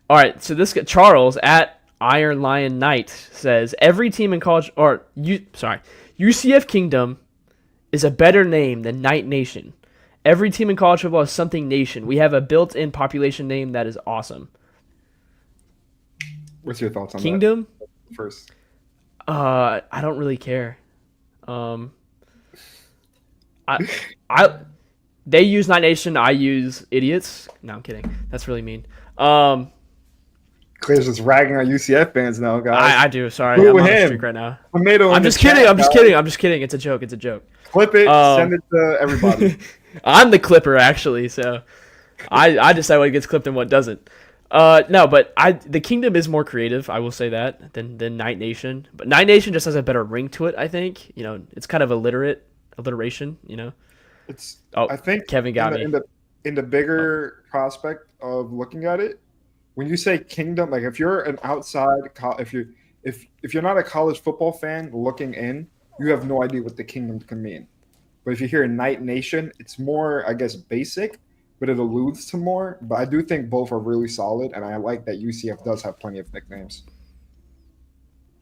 All right, so this Charles at Iron Lion Knight says every team in college UCF Kingdom is a better name than Knight Nation. Every team in college football is something nation. We have a built-in population name that is awesome. What's your thoughts on Kingdom? That first? I don't really care. They use Knight Nation. I use idiots. No, I'm kidding. That's really mean. Clay's just ragging on UCF fans now, guys. I do. Sorry, I'm on a streak right now. I'm just kidding. I'm just kidding. It's a joke. Clip it. Send it to everybody. I'm the clipper, actually. So I decide what gets clipped and what doesn't. No, but the Kingdom is more creative. I will say that than Night Nation. But Night Nation just has a better ring to it. I think it's kind of alliteration. It's Oh, I think Kevin in got the me. in the in the Oh, bigger prospect of looking at it, when you say kingdom, like if you're an outside, if you're not a college football fan looking in, you have no idea what the kingdom can mean. But if you hear Night Nation, it's more, I guess, basic, but it alludes to more. But I do think both are really solid, and I like that UCF does have plenty of nicknames.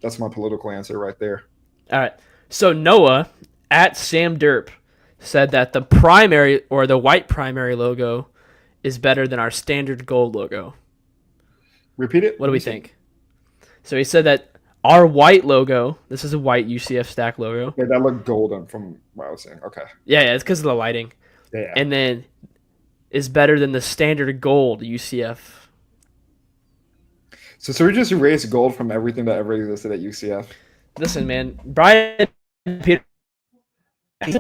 That's my political answer right there. all right. So Noah at Sam Derp said that the primary or the white primary logo is better than our standard gold logo. Repeat it. What do we think? So he said that our white logo, this is a white UCF stack logo. Yeah, that looked golden from what I was saying. Okay. Yeah, it's because of the lighting. Yeah. And then is better than the standard gold UCF. So we just erased gold from everything that ever existed at UCF. Listen, man, Brian Peter.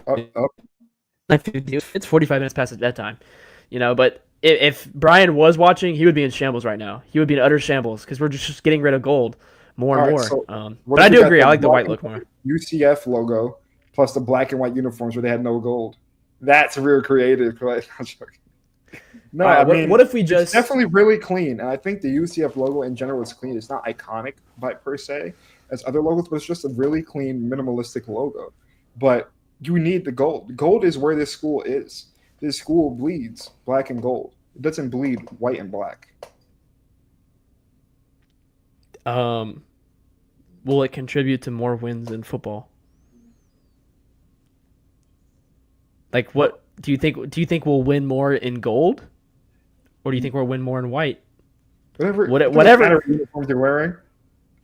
Oh, It's 45 minutes past that time, But if Brian was watching, he would be in shambles right now. He would be in utter shambles because we're just getting rid of gold more and all right. more. So But I do agree. I like the white look more. UCF logo plus the black and white uniforms where they had no gold. That's real creative. No, All right, I mean, what if we it's just definitely really clean, and I think the UCF logo in general is clean. It's not iconic by per se as other logos, but it's just a really clean, minimalistic logo. But you need the gold. Gold is where this school is. This school bleeds black and gold. It doesn't bleed white and black. will it contribute to more wins in football? Like, what do you think? Do you think we'll win more in gold, or do you think we'll win more in white? Whatever uniforms you're wearing.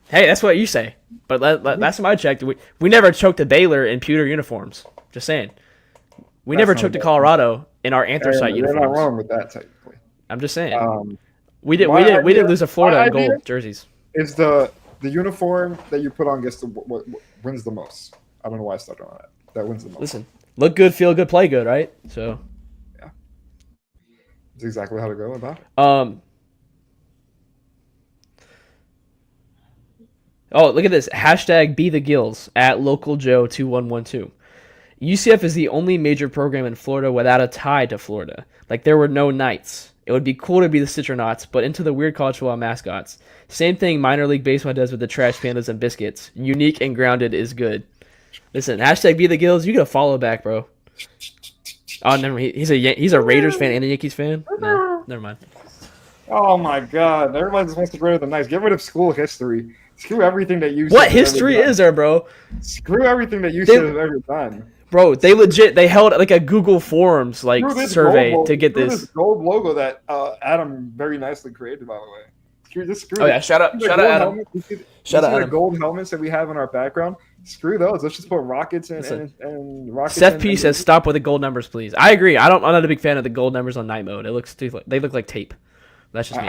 Hey, that's what you say. But last time I checked, we never choked a Baylor in pewter uniforms. Just saying. We never choked a Colorado in our anthracite uniforms. You're not wrong with that, technically. I'm just saying. We didn't lose to Florida in gold jerseys. Is the uniform that you put on gets what wins the most? I don't know why I started on that. That wins the most. Listen, look good, feel good, play good, right? So. Yeah. That's exactly how to go about it. Oh, look at this. Hashtag be the Gills at localjoe2112. UCF is the only major program in Florida without a tie to Florida. Like, there were no Knights. It would be cool to be the Citronauts, but into the weird college football mascots. Same thing minor league baseball does with the trash pandas and biscuits. Unique and grounded is good. Listen, hashtag be the Gills. You get a follow back, bro. Oh, never mind. He's a Raiders fan and a Yankees fan? Nah, never mind. Oh, my God. Everybody just wants to get rid of the Knights. Get rid of school history. Screw everything that you. What history is there, bro? Screw everything that you have ever done. Bro, they held like a Google Forms survey to get this gold logo that Adam very nicely created, by the way. Screw oh yeah, shout out Adam. Shout out Adam. The gold helmets that we have in our background. Screw those. Let's just put rockets and rockets. Seth P says stop with the gold numbers, please. I agree. I'm not a big fan of the gold numbers on night mode. They look like tape. That's just me.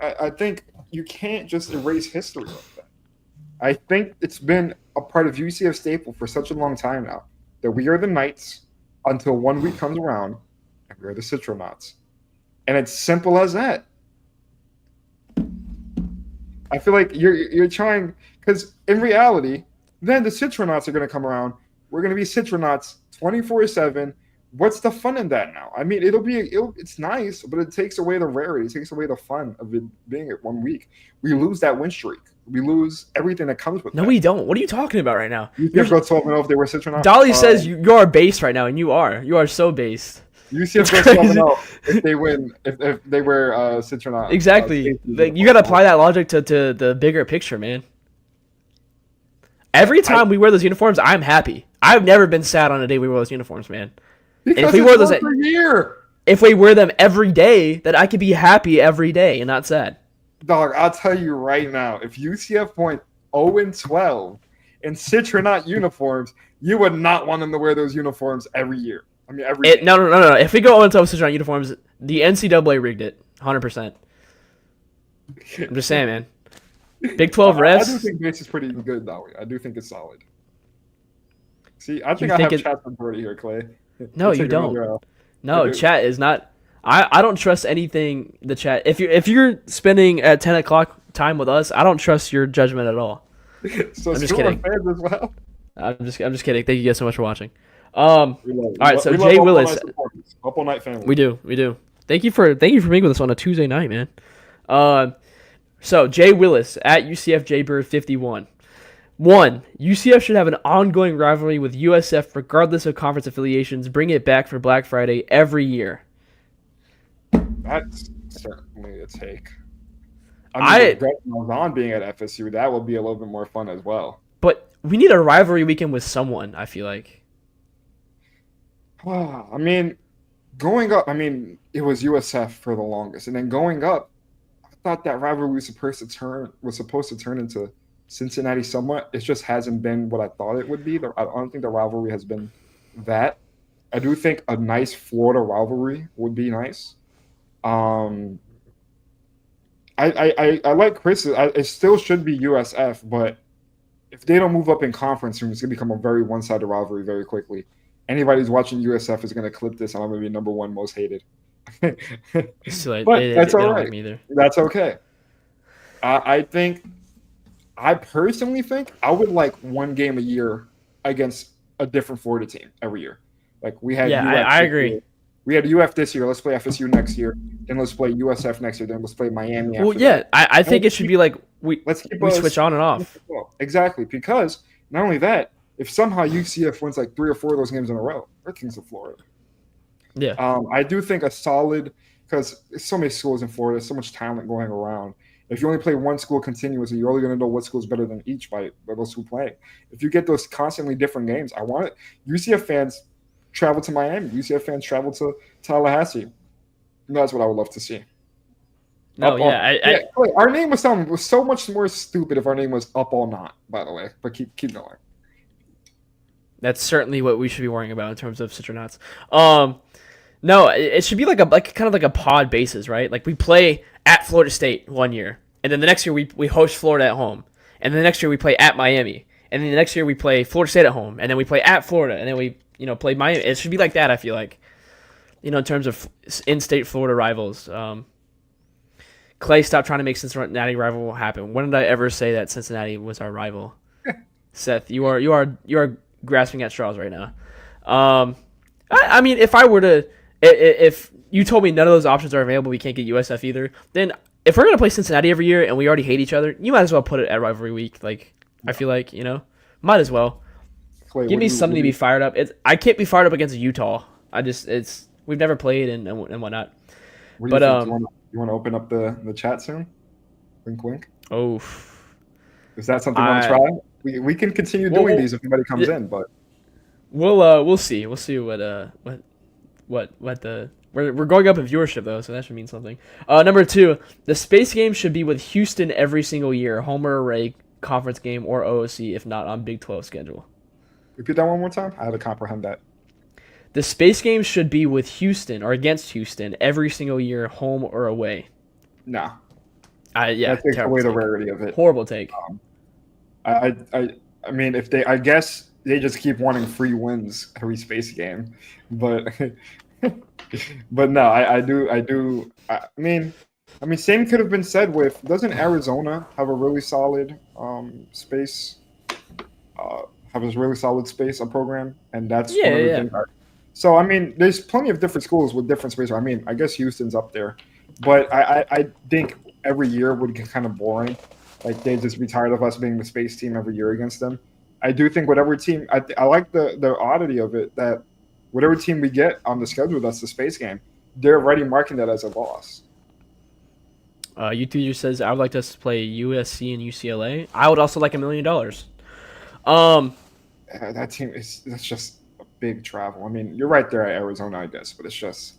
I think you can't just erase history like that. I think it's been a part of UCF staple for such a long time now that we are the Knights until 1 week comes around and we are the Citronauts. And it's simple as that. I feel like you're trying, because in reality, then the Citronauts are going to come around. We're going to be Citronauts 24/7. What's the fun in that now? I mean, it's nice, but it takes away the rarity. It takes away the fun of it being at 1 week. We lose that win streak. We lose everything that comes with it. No, we don't. What are you talking about right now? UCF go 12-0 if they were Citronauts. Dolly says you are based right now, and you are. You are so based. UCF go 12-0 if they win, if they were Citronauts. Exactly. You got to apply that logic to the bigger picture, man. Every time we wear those uniforms, I'm happy. I've never been sad on a day we wear those uniforms, man. Because if we wore those every year. If we wear them every day, then I could be happy every day and not sad. Dog, I'll tell you right now, if UCF went 0-12 in Citronaut uniforms, you would not want them to wear those uniforms every year. I mean, every day. No. If we go 0-12 Citronaut uniforms, the NCAA rigged it, 100%. I'm just saying, man. Big 12 refs. I do think this is pretty good, though. I do think it's solid. See, I think I have chat authority here, Clay. No, you don't. No, chat is not. I don't trust anything the chat. If you're spending at 10 o'clock time with us, I don't trust your judgment at all. So I'm just screw our kidding. fans as well. I'm just kidding. Thank you guys so much for watching. We love, All right, so we love Jay Up All Willis, Night supporters. Up All Night family. we do. Thank you for being with us on a Tuesday night, man. Um, so Jay Willis at UCF Jaybird 51. One, UCF should have an ongoing rivalry with USF regardless of conference affiliations. Bring it back for Black Friday every year. That's certainly a take. I mean, I with Brett Malzahn being at FSU, that will be a little bit more fun as well. But we need a rivalry weekend with someone, I feel like. I mean, going up, I mean, it was USF for the longest, and then going up, I thought that rivalry was supposed to turn into Cincinnati somewhat. It just hasn't been what I thought it would be. I don't think the rivalry has been that. I do think a nice Florida rivalry would be nice. Um, I like Chris. It still should be USF, but if they don't move up in conference room, it's gonna become a very one-sided rivalry very quickly. Anybody who's watching USF is gonna clip this, and I'm gonna be number one most hated. So like, But that's they all don't like right. me either. That's okay. I think I personally think I would like one game a year against a different Florida team every year. Like we had Yeah, UF I this agree. year. We had UF this year. Let's play FSU next year. Then let's play USF next year. Then let's play Miami Well, after yeah, that. I And think it should be like we let's keep we us switch on and off. exactly because not only that, if somehow UCF wins like 3 or 4 of those games in a row, they're kings of Florida. Yeah. I do think a solid because there's so many schools in Florida, so much talent going around. If you only play one school continuously, you're only going to know what school is better than each by those who play. If you get those constantly different games, I want it. UCF fans travel to Miami. UCF fans travel to Tallahassee. And that's what I would love to see. No, Up all, yeah, wait, our name was so much more stupid if our name was Up All Not, by the way. But keep going. that's certainly what we should be worrying about in terms of Citronauts. No, it should be like kind of like a pod basis, right? Like we play at Florida State one year, and then the next year we host Florida at home, and then the next year we play at Miami, and then the next year we play Florida State at home, and then we play at Florida, and then we play Miami. It should be like that. I feel like, in terms of in-state Florida rivals. Clay, stop trying to make Cincinnati rival happen. When did I ever say that Cincinnati was our rival? Seth, you are grasping at straws right now. I mean, if you told me none of those options are available, we can't get USF either. Then if we're gonna play Cincinnati every year and we already hate each other, you might as well put it at rivalry week. Like I feel like might as well. Clay, Give me something to be fired up. I can't be fired up against Utah. We've never played and whatnot. What do you think? You want to open up the chat soon? Wink, wink. Oh, Is that something you want to try? We can continue doing these if anybody comes in, but we'll see. We'll see what we're going up in viewership though, so that should mean something. Number 2, the space game should be with Houston every single year, home or away, conference game or OOC, if not on Big 12 schedule. repeat that one more time. I had to comprehend that. The space game should be with Houston or against Houston every single year, home or away. No, Yeah, that takes terrible away the take. rarity of it. Horrible take. I mean, if I guess they just keep wanting free wins every space game, but but no, I do. I mean, same could have been said with. Doesn't Arizona have a really solid space? Have a really solid space program, and that's one of the things. So I mean, there's plenty of different schools with different space. I mean, I guess Houston's up there, but I think every year would get kind of boring. Like they just be tired of us being the space team every year against them. I do think whatever team I like the oddity of it that whatever team we get on the schedule that's the space game, they're already marking that as a loss. YouTube says I would like us to play USC and UCLA. I would also like $1 million. That team that's just a big travel. I mean, you're right there at Arizona, I guess, but it's just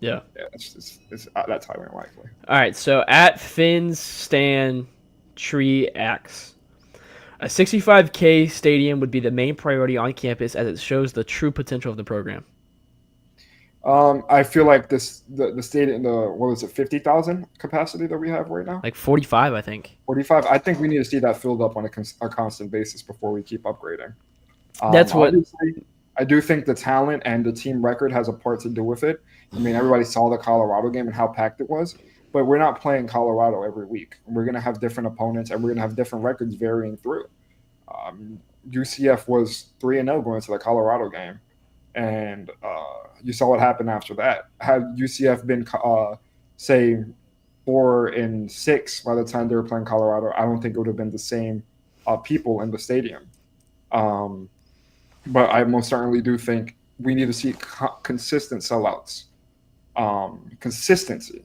that's highly unlikely. All right, so at Finn's Stan Tree X, a 65K stadium would be the main priority on campus as it shows the true potential of the program. I feel like the stadium, what was it, 50,000 capacity that we have right now? Like 45, I think. 45. I think we need to see that filled up on a constant basis before we keep upgrading. That's what. I do think the talent and the team record has a part to do with it. I mean, everybody saw the Colorado game and how packed it was, but we're not playing Colorado every week. We're going to have different opponents, and we're going to have different records varying through. UCF was 3-0 going to the Colorado game, and you saw what happened after that. Had UCF been, say, 4-6 by the time they were playing Colorado, I don't think it would have been the same people in the stadium. But I most certainly do think we need to see consistent sellouts, consistency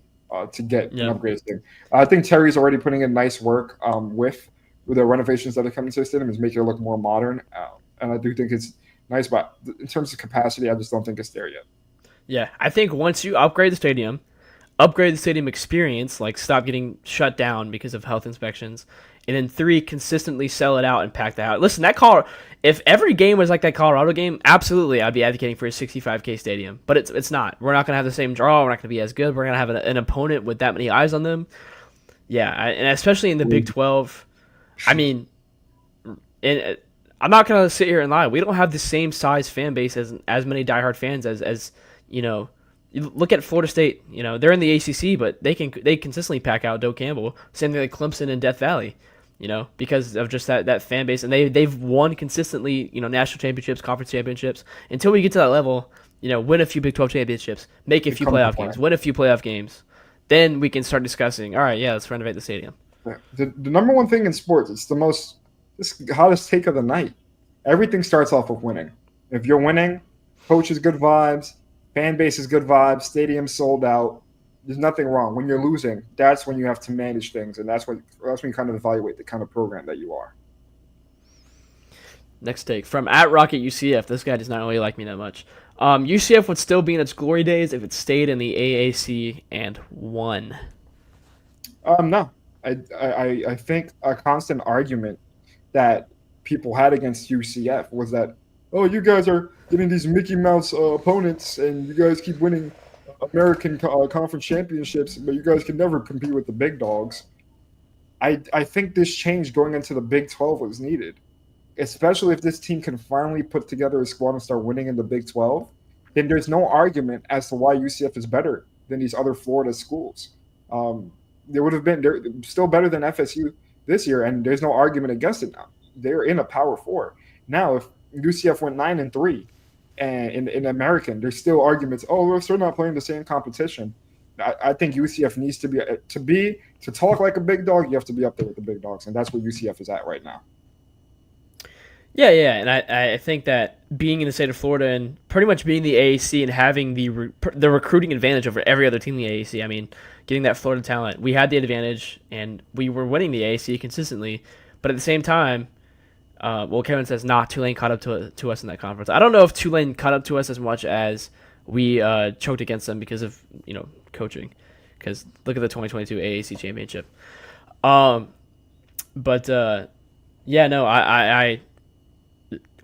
to get an upgraded thing. I think Terry's already putting in nice work with the renovations that are coming to the stadium, is making it look more modern. And I do think it's nice, but in terms of capacity, I just don't think it's there yet. Yeah, I think once you upgrade the stadium experience, like stop getting shut down because of health inspections, and then 3, consistently sell it out and pack the house. Listen, if every game was like that Colorado game, absolutely, I'd be advocating for a 65K stadium. But it's not. We're not going to have the same draw. We're not going to be as good. We're going to have an opponent with that many eyes on them. Yeah, and especially in the Big 12. I mean, I'm not going to sit here and lie. We don't have the same size fan base as many diehard fans as you know. You look at Florida State. You know, they're in the ACC, but they consistently pack out Doak Campbell. Same thing like Clemson and Death Valley. You know, because of just that fan base, and they've won consistently. You know, national championships, conference championships. Until we get to that level, you know, win a few Big 12 championships, make a few playoff games, win a few playoff games, then we can start discussing. All right, yeah, let's renovate the stadium. The number one thing in sports, it's the hottest take of the night. Everything starts off with winning. If you're winning, coach is good vibes, fan base is good vibes, stadium sold out. There's nothing wrong. When you're losing, that's when you have to manage things, and that's when you kind of evaluate the kind of program that you are. Next take from @RocketUCF. This guy does not really like me that much. UCF would still be in its glory days if it stayed in the AAC and won. No. I think a constant argument that people had against UCF was that, oh, you guys are getting these Mickey Mouse opponents, and you guys keep winning American conference championships, but you guys can never compete with the big dogs. I think this change going into the Big 12 was needed, especially if this team can finally put together a squad and start winning in the Big 12. Then there's no argument as to why UCF is better than these other Florida schools. They're still better than FSU this year, and there's no argument against it now. They're in a Power 4. Now, if UCF went 9-3 and in American, there's still arguments, oh, we're still not playing the same competition. I think UCF needs to talk like a big dog, you have to be up there with the big dogs, and that's where UCF is at right now. Yeah, and I think that being in the state of Florida and pretty much being the AAC and having the recruiting advantage over every other team in the AAC, I mean, getting that Florida talent, we had the advantage, and we were winning the AAC consistently. But at the same time, Kevin says, Tulane caught up to us in that conference. I don't know if Tulane caught up to us as much as we choked against them because of coaching. Because look at the 2022 AAC championship.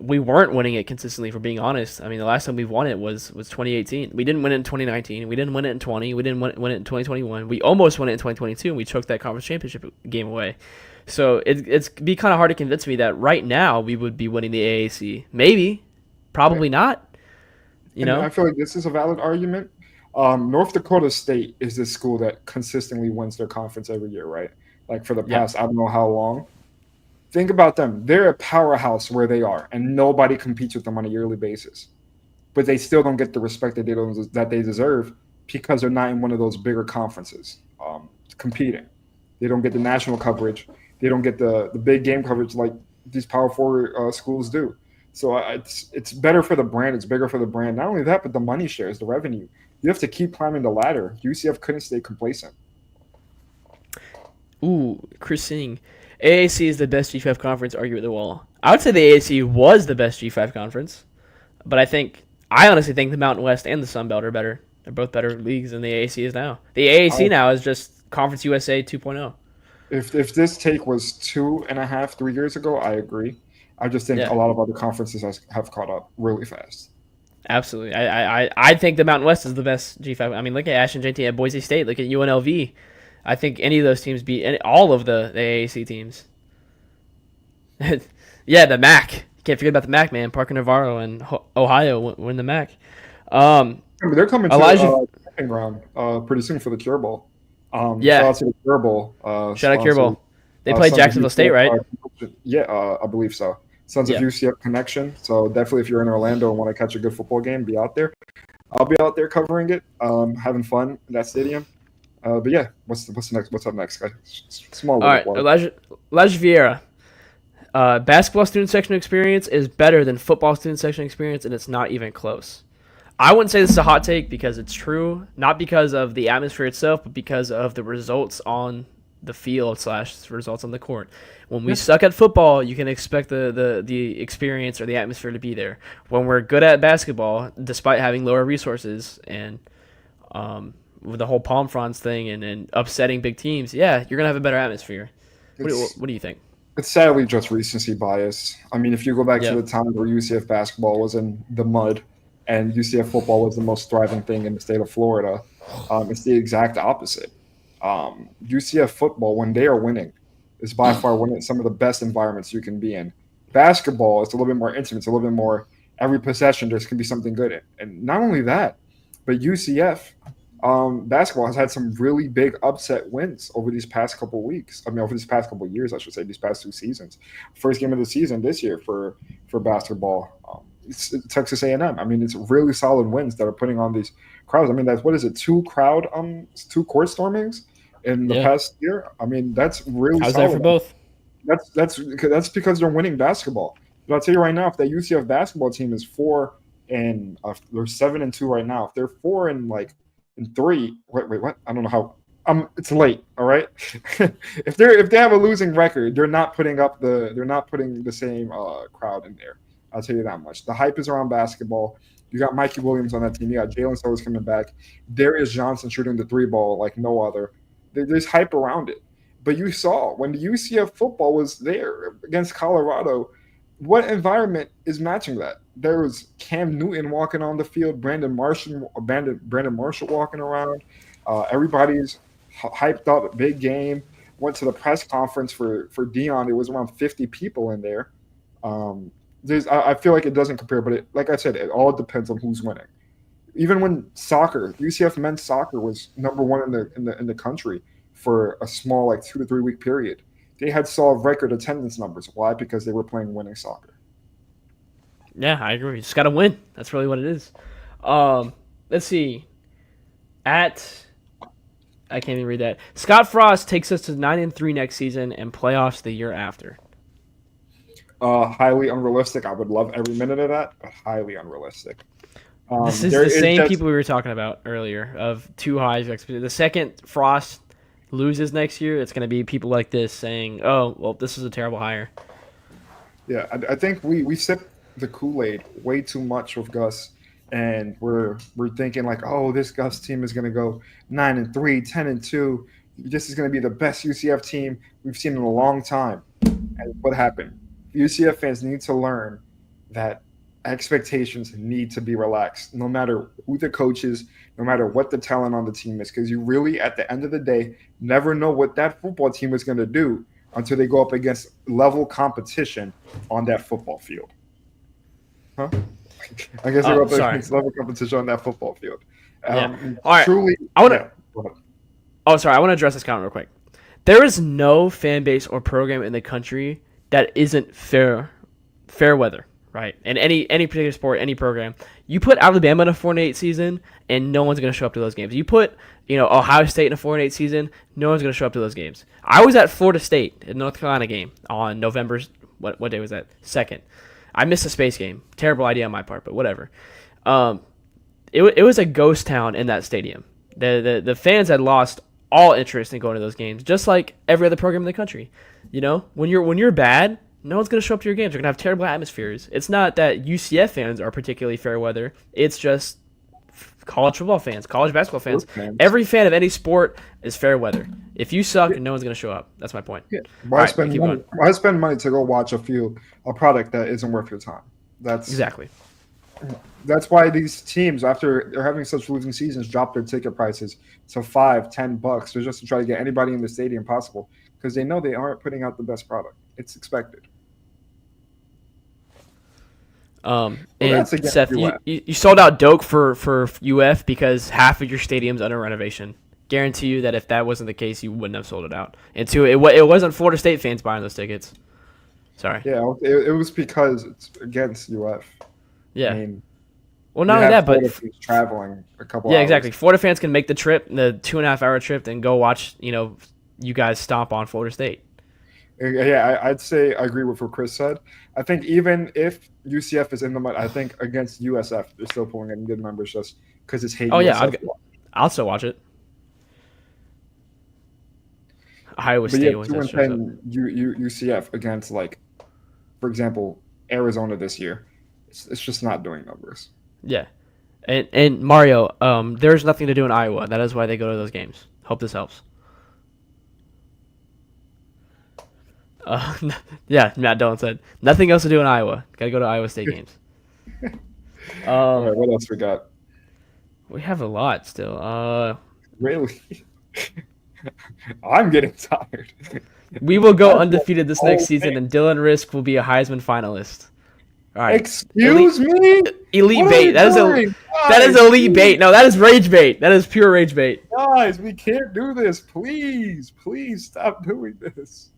We weren't winning it consistently, for being honest. I mean, the last time we won it was 2018. We didn't win it in 2019. We didn't win it in 20. We didn't win it in 2021. We almost won it in 2022, and we choked that conference championship game away. So it's be kind of hard to convince me that right now we would be winning the AAC. Maybe, probably not. I feel like this is a valid argument. North Dakota State is this school that consistently wins their conference every year, right? Like for the past, I don't know how long. Think about them. They're a powerhouse where they are, and nobody competes with them on a yearly basis. But they still don't get the respect that they deserve because they're not in one of those bigger conferences competing. They don't get the national coverage. They don't get the big game coverage like these Power 4 schools do. So it's better for the brand. It's bigger for the brand. Not only that, but the money shares, the revenue. You have to keep climbing the ladder. UCF couldn't stay complacent. Ooh, Chris Singh. AAC is the best G5 conference, argue with the wall. I would say the AAC was the best G5 conference, but I honestly think the Mountain West and the Sun Belt are better. They're both better leagues than the AAC is now. The AAC now is just Conference USA 2.0. If this take was 2.5, 3 years ago, I agree. I just think a lot of other conferences have caught up really fast. Absolutely. I think the Mountain West is the best G5. I mean, look at Ashton JT at Boise State. Look at UNLV. I think any of those teams beat all of the AAC teams. Yeah, the MAC. Can't forget about the MAC, man. Parker Navarro and Ohio win the MAC. Um, I mean, they're coming to Elijah, second round pretty soon for the Cure Bowl. Shout yeah, out to the Cure Bowl shout out sponsor, Curball. They play Sons of Jacksonville State, UCF. right? Yeah, I believe so. Sons of Yeah. UCF connection. So definitely, if you're in Orlando and want to catch a good football game, be out there. I'll be out there covering it, having fun in that stadium. But yeah, what's next? What's up next, guys? Small All little right, plug. Elijah Vieira. Basketball student section experience is better than football student section experience, and it's not even close. I wouldn't say this is a hot take because it's true, not because of the atmosphere itself, but because of the results on the field / results on the court. When we suck at football, you can expect the experience or the atmosphere to be there. When we're good at basketball, despite having lower resources and with the whole palm fronds thing and upsetting big teams, yeah, you're gonna have a better atmosphere. What do you think? It's sadly just recency bias. I mean, if you go back Yeah. to the time where UCF basketball was in the mud and UCF football was the most thriving thing in the state of Florida, it's the exact opposite. UCF football, when they are winning, is by far winning some of the best environments you can be in. Basketball is a little bit more intimate. It's a little bit more every possession. There can be something good in. And not only that, but UCF basketball has had some really big upset wins over these past couple weeks. I mean, over these past couple years, I should say, these past 2 seasons. First game of the season this year for basketball, it's Texas A&M. I mean, it's really solid wins that are putting on these crowds. I mean, that's what is it? Two court stormings in the Yeah, past year. I mean, that's really I was there for solid. both. That's because they're winning basketball. But I'll tell you right now, if that UCF basketball team is 4 and they're 7-2 right now, if they're 4 and 3, wait, what? I don't know how. It's late. All right. If they have a losing record, they're not putting the same crowd in there. I'll tell you that much. The hype is around basketball. You got Mikey Williams on that team. You got Jalen Sowers coming back. Darius Johnson shooting the 3 ball like no other. There's hype around it. But you saw when the UCF football was there against Colorado, what environment is matching that? There was Cam Newton walking on the field, Brandon Marshall walking around. Everybody's hyped up, big game. Went to the press conference for Dion. It was around 50 people in there. I feel like it doesn't compare, but like I said, it all depends on who's winning. Even when UCF men's soccer was number one in the country for a small like 2 to 3 week period. They had solid record attendance numbers. Why? Because they were playing winning soccer. Yeah, I agree. You just got to win. That's really what it is. Let's see. I can't even read that. Scott Frost takes us to 9-3 next season and playoffs the year after. Highly unrealistic. I would love every minute of that, but highly unrealistic. This is the same people we were talking about earlier of too high of expectations. The second Frost loses next year, it's going to be people like this saying, "Oh, well, this is a terrible hire." Yeah, I think we sip the Kool-Aid way too much with Gus, and we're thinking like, oh, this Gus team is going to go 9-3, 10-2. This is going to be the best UCF team we've seen in a long time. And what happened? UCF fans need to learn that expectations need to be relaxed, no matter who the coach is, no matter what the talent on the team is, because you really, at the end of the day, never know what that football team is going to do until they go up against level competition on that football field. Huh? I guess they go up against level competition on that football field. Yeah. All right. Truly, I want to. Oh, sorry. I want to address this comment real quick. There is no fan base or program in the country that isn't fair weather, right? In any particular sport, any program, you put Alabama in a 4-8 season, and no one's going to show up to those games. You put Ohio State in a 4-8 season, no one's going to show up to those games. I was at Florida State in North Carolina game on November. What day was that? 2nd. I missed a space game. Terrible idea on my part, but whatever. It was a ghost town in that stadium. The fans had lost all interest in going to those games, just like every other program in the country. When you're bad, no one's going to show up to your games. You're going to have terrible atmospheres. It's not that UCF fans are particularly fair weather. It's just college football fans, college basketball fans. Every fan of any sport is fair weather. If you suck, no one's going to show up. That's my point. Yeah. Why spend money to go watch a product that isn't worth your time? Exactly. That's why these teams, after they're having such losing seasons, drop their ticket prices to $5-10. They're just to try to get anybody in the stadium possible because they know they aren't putting out the best product. It's expected. Well, And that's against Seth, you, UF. you you sold out Doak for UF because half of your stadium's under renovation. Guarantee you that if that wasn't the case, you wouldn't have sold it out. And two, it wasn't Florida State fans buying those tickets. Sorry. Yeah, it was because it's against UF. I Yeah. mean, Well, you not only have that, but Florida teams traveling a couple yeah, hours. exactly. Florida fans can make the trip, the 2.5 hour trip, and go watch. You guys stomp on Florida State. Yeah, I'd say I agree with what Chris said. I think even if UCF is in the mud, I think against USF, they're still pulling in good numbers just because it's hate Oh yeah, USF. I'll still watch it. Iowa But State yeah, when two that and shows up. 10 UCF against like, for example, Arizona this year. It's just not doing numbers. Yeah, and Mario, there's nothing to do in Iowa. That is why they go to those games. Hope this helps. Yeah, Matt Dillon said nothing else to do in Iowa. Got to go to Iowa State games. All right, what else we got? We have a lot still. Really? I'm getting tired. We will go undefeated this next whole season, thing. and Dylan Risk will be a Heisman finalist. All right. Excuse me? Elite What are bait. you That is doing? that is Guys, elite bait. No, that is rage bait. That is pure rage bait. Guys, we can't do this. Please stop doing this.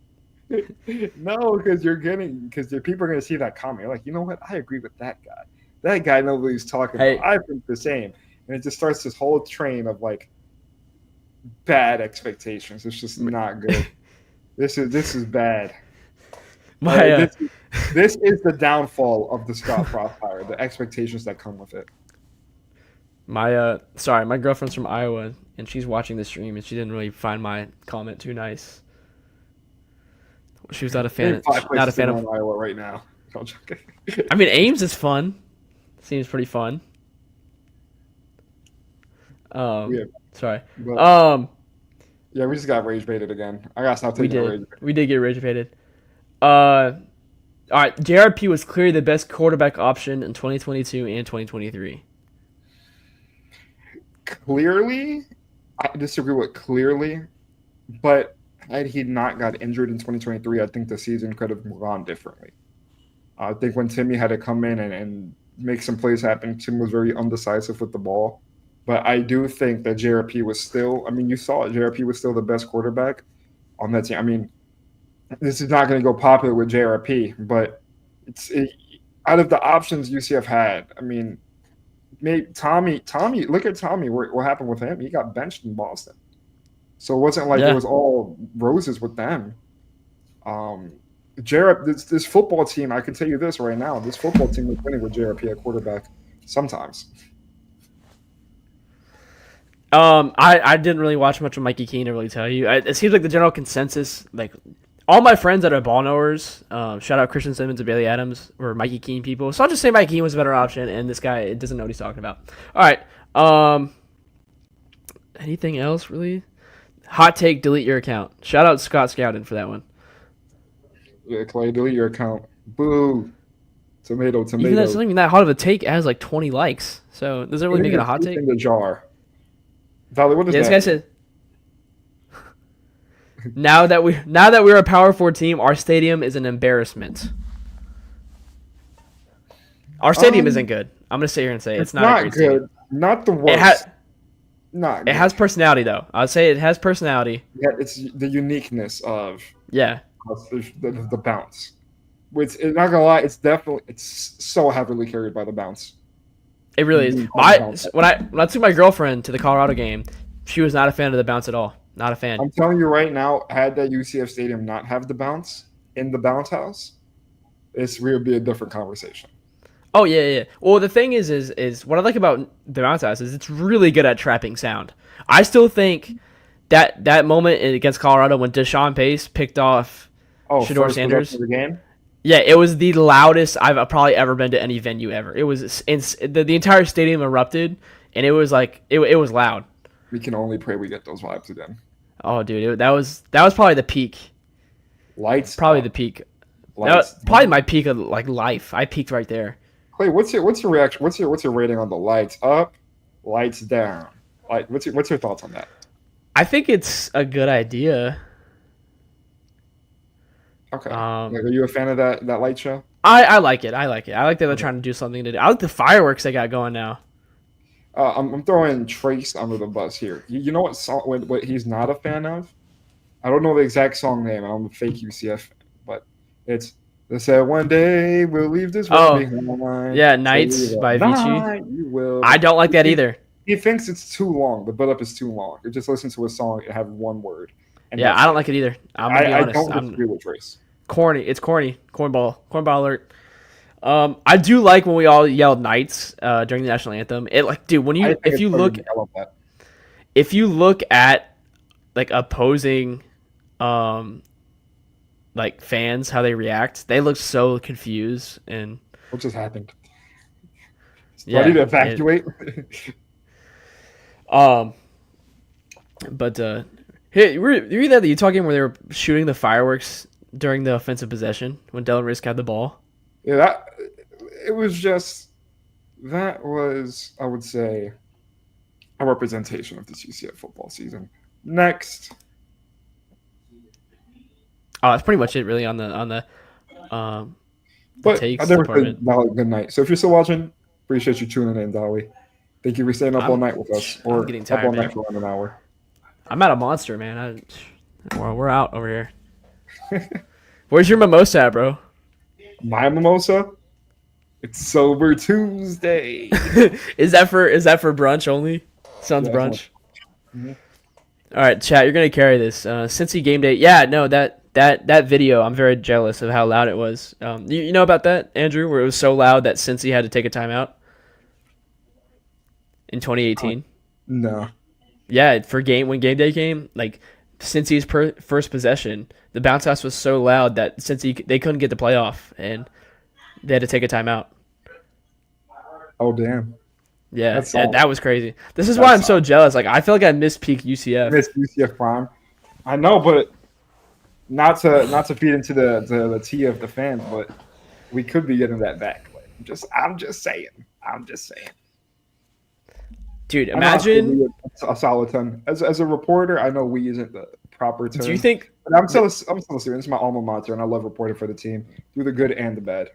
No, because the people are gonna see that comment. You're like, you know what? I agree with that guy. That guy knows what he's talking Hey. about. I think the same. And it just starts this whole train of like bad expectations. It's just not good. This is bad. My This is the downfall of the Scott Frost hire, the expectations that come with it. my girlfriend's from Iowa, and she's watching the stream, and she didn't really find my comment too nice. She was not a fan. Not a fan of. Iowa right now. I'm joking. I mean, Ames is fun. Seems pretty fun. Yeah. Sorry. But, yeah, we just got rage baited again. I gotta stop We taking did. rage. We did get rage baited. All right. JRP was clearly the best quarterback option in 2022 and 2023. Clearly, I disagree with clearly, but had he not got injured in 2023, I think the season could have gone differently. I think when Timmy had to come in and make some plays happen, Tim was very undecisive with the ball. But I do think that JRP was still, I mean, you saw it, JRP was still the best quarterback on that team. I mean, this is not going to go popular with JRP, but out of the options UCF had, I mean, maybe Tommy, look at Tommy, what happened with him? He got benched in Boston. So it wasn't like it was all roses with them. This football team, I can tell you this right now, this football team was winning with JRP at quarterback sometimes. I didn't really watch much of Mikey Keene to really tell you. It seems like the general consensus, like all my friends that are ball knowers, shout out Christian Simmons and Bailey Adams, were Mikey Keene people. So I'll just say Mikey Keene was a better option, and this guy doesn't know what he's talking about. All right. Anything else really? Hot take: delete your account. Shout out Scott Scowden for that one. Yeah, Clay, delete your account. Boo. Tomato. Even that's not even that hot of a take. It has like 20 likes, so does it really make it a hot take? In the jar. Valley, what is This that? guy said. Now that we're a Power 4 team, our stadium is an embarrassment. Our stadium isn't good. I'm gonna sit here and say it's not a great good. stadium. Not the worst. It has personality though. I'd say it has personality. Yeah, it's the uniqueness of the bounce. Which, not gonna lie, it's so heavily carried by the bounce. It really is. When I took my girlfriend to the Colorado game, she was not a fan of the bounce at all. Not a fan. I'm telling you right now, had that UCF stadium not have the bounce in the bounce house, this would be a different conversation. Oh yeah. Well, the thing is what I like about the bounce house is it's really good at trapping sound. I still think that moment against Colorado when Deshaun Pace picked off Shedeur Sanders. The game? Yeah, it was the loudest I've probably ever been to any venue ever. It was the entire stadium erupted, and it was like it was loud. We can only pray we get those vibes again. Oh, dude, that was probably the peak. Lights. Probably the peak. Probably my peak of like life. I peaked right there. Clay, what's your reaction? What's your rating on the lights up, lights down? Like, what's your thoughts on that? I think it's a good idea. Okay. Um, Like, are you a fan of that light show? I like it. I like it. I like that they're Okay. trying to do something today. I like the fireworks they got going now. I'm throwing Trace under the bus here. You know what song? What he's not a fan of? I don't know the exact song name. I'm a fake UCF fan, but it's they said one day we'll leave this world Oh, behind. yeah, So we Nights will by Avicii. not. You will. I don't like that either. He thinks it's too long. The build-up is too long. You just listen to a song and have one word, and Yeah, I that's don't it. like it either. I'm gonna be I honest. don't I'm disagree with Trace. corny. It's corny. Cornball alert. I do like when we all yelled Knights during the national anthem. It like, dude, when I you think it's funny to yell at that. if you look at like opposing um like fans how they react, they look so confused and What just happened? Ready yeah. to evacuate? Um, but hey, you read that you talking where they were shooting the fireworks during the offensive possession when Dylan Risk had the ball. Yeah, that it was just that was I would say a representation of this UCF football season. Next, Oh, that's pretty much it really on the but I takes never said department. Dolly good night. So if you're still watching, appreciate you tuning in, Dolly. Thank you for staying up all I'm night with us, I'm or getting up all tired, night man. for around an hour. I'm at a monster, man. We're out over here. Where's your mimosa at, bro? My mimosa, it's sober Tuesday. Is that for brunch only? Sounds Yeah, brunch. Mhm. All right, chat. You're gonna carry this. Cincy game day. Yeah, no, that video. I'm very jealous of how loud it was. You know about that, Andrew, where it was so loud that Cincy had to take a timeout in 2018. No, Yeah, for when game day came, like Cincy's first possession, the bounce house was so loud that Cincy they couldn't get the playoff and they had to take a timeout. oh damn, Yeah, that's solid. that was crazy. This is why That's I'm so jealous. Like I feel like I missed peak UCF. Miss UCF prime. I know, but not to feed into the tea of the fans, but we could be getting that back. Like, I'm just saying. I'm just saying. Dude, I know I say imagine. we a solid ton. As a reporter, I know we isn't the proper term. Do you think? But I'm still serious. It's my alma mater, and I love reporting for the team through the good and the bad.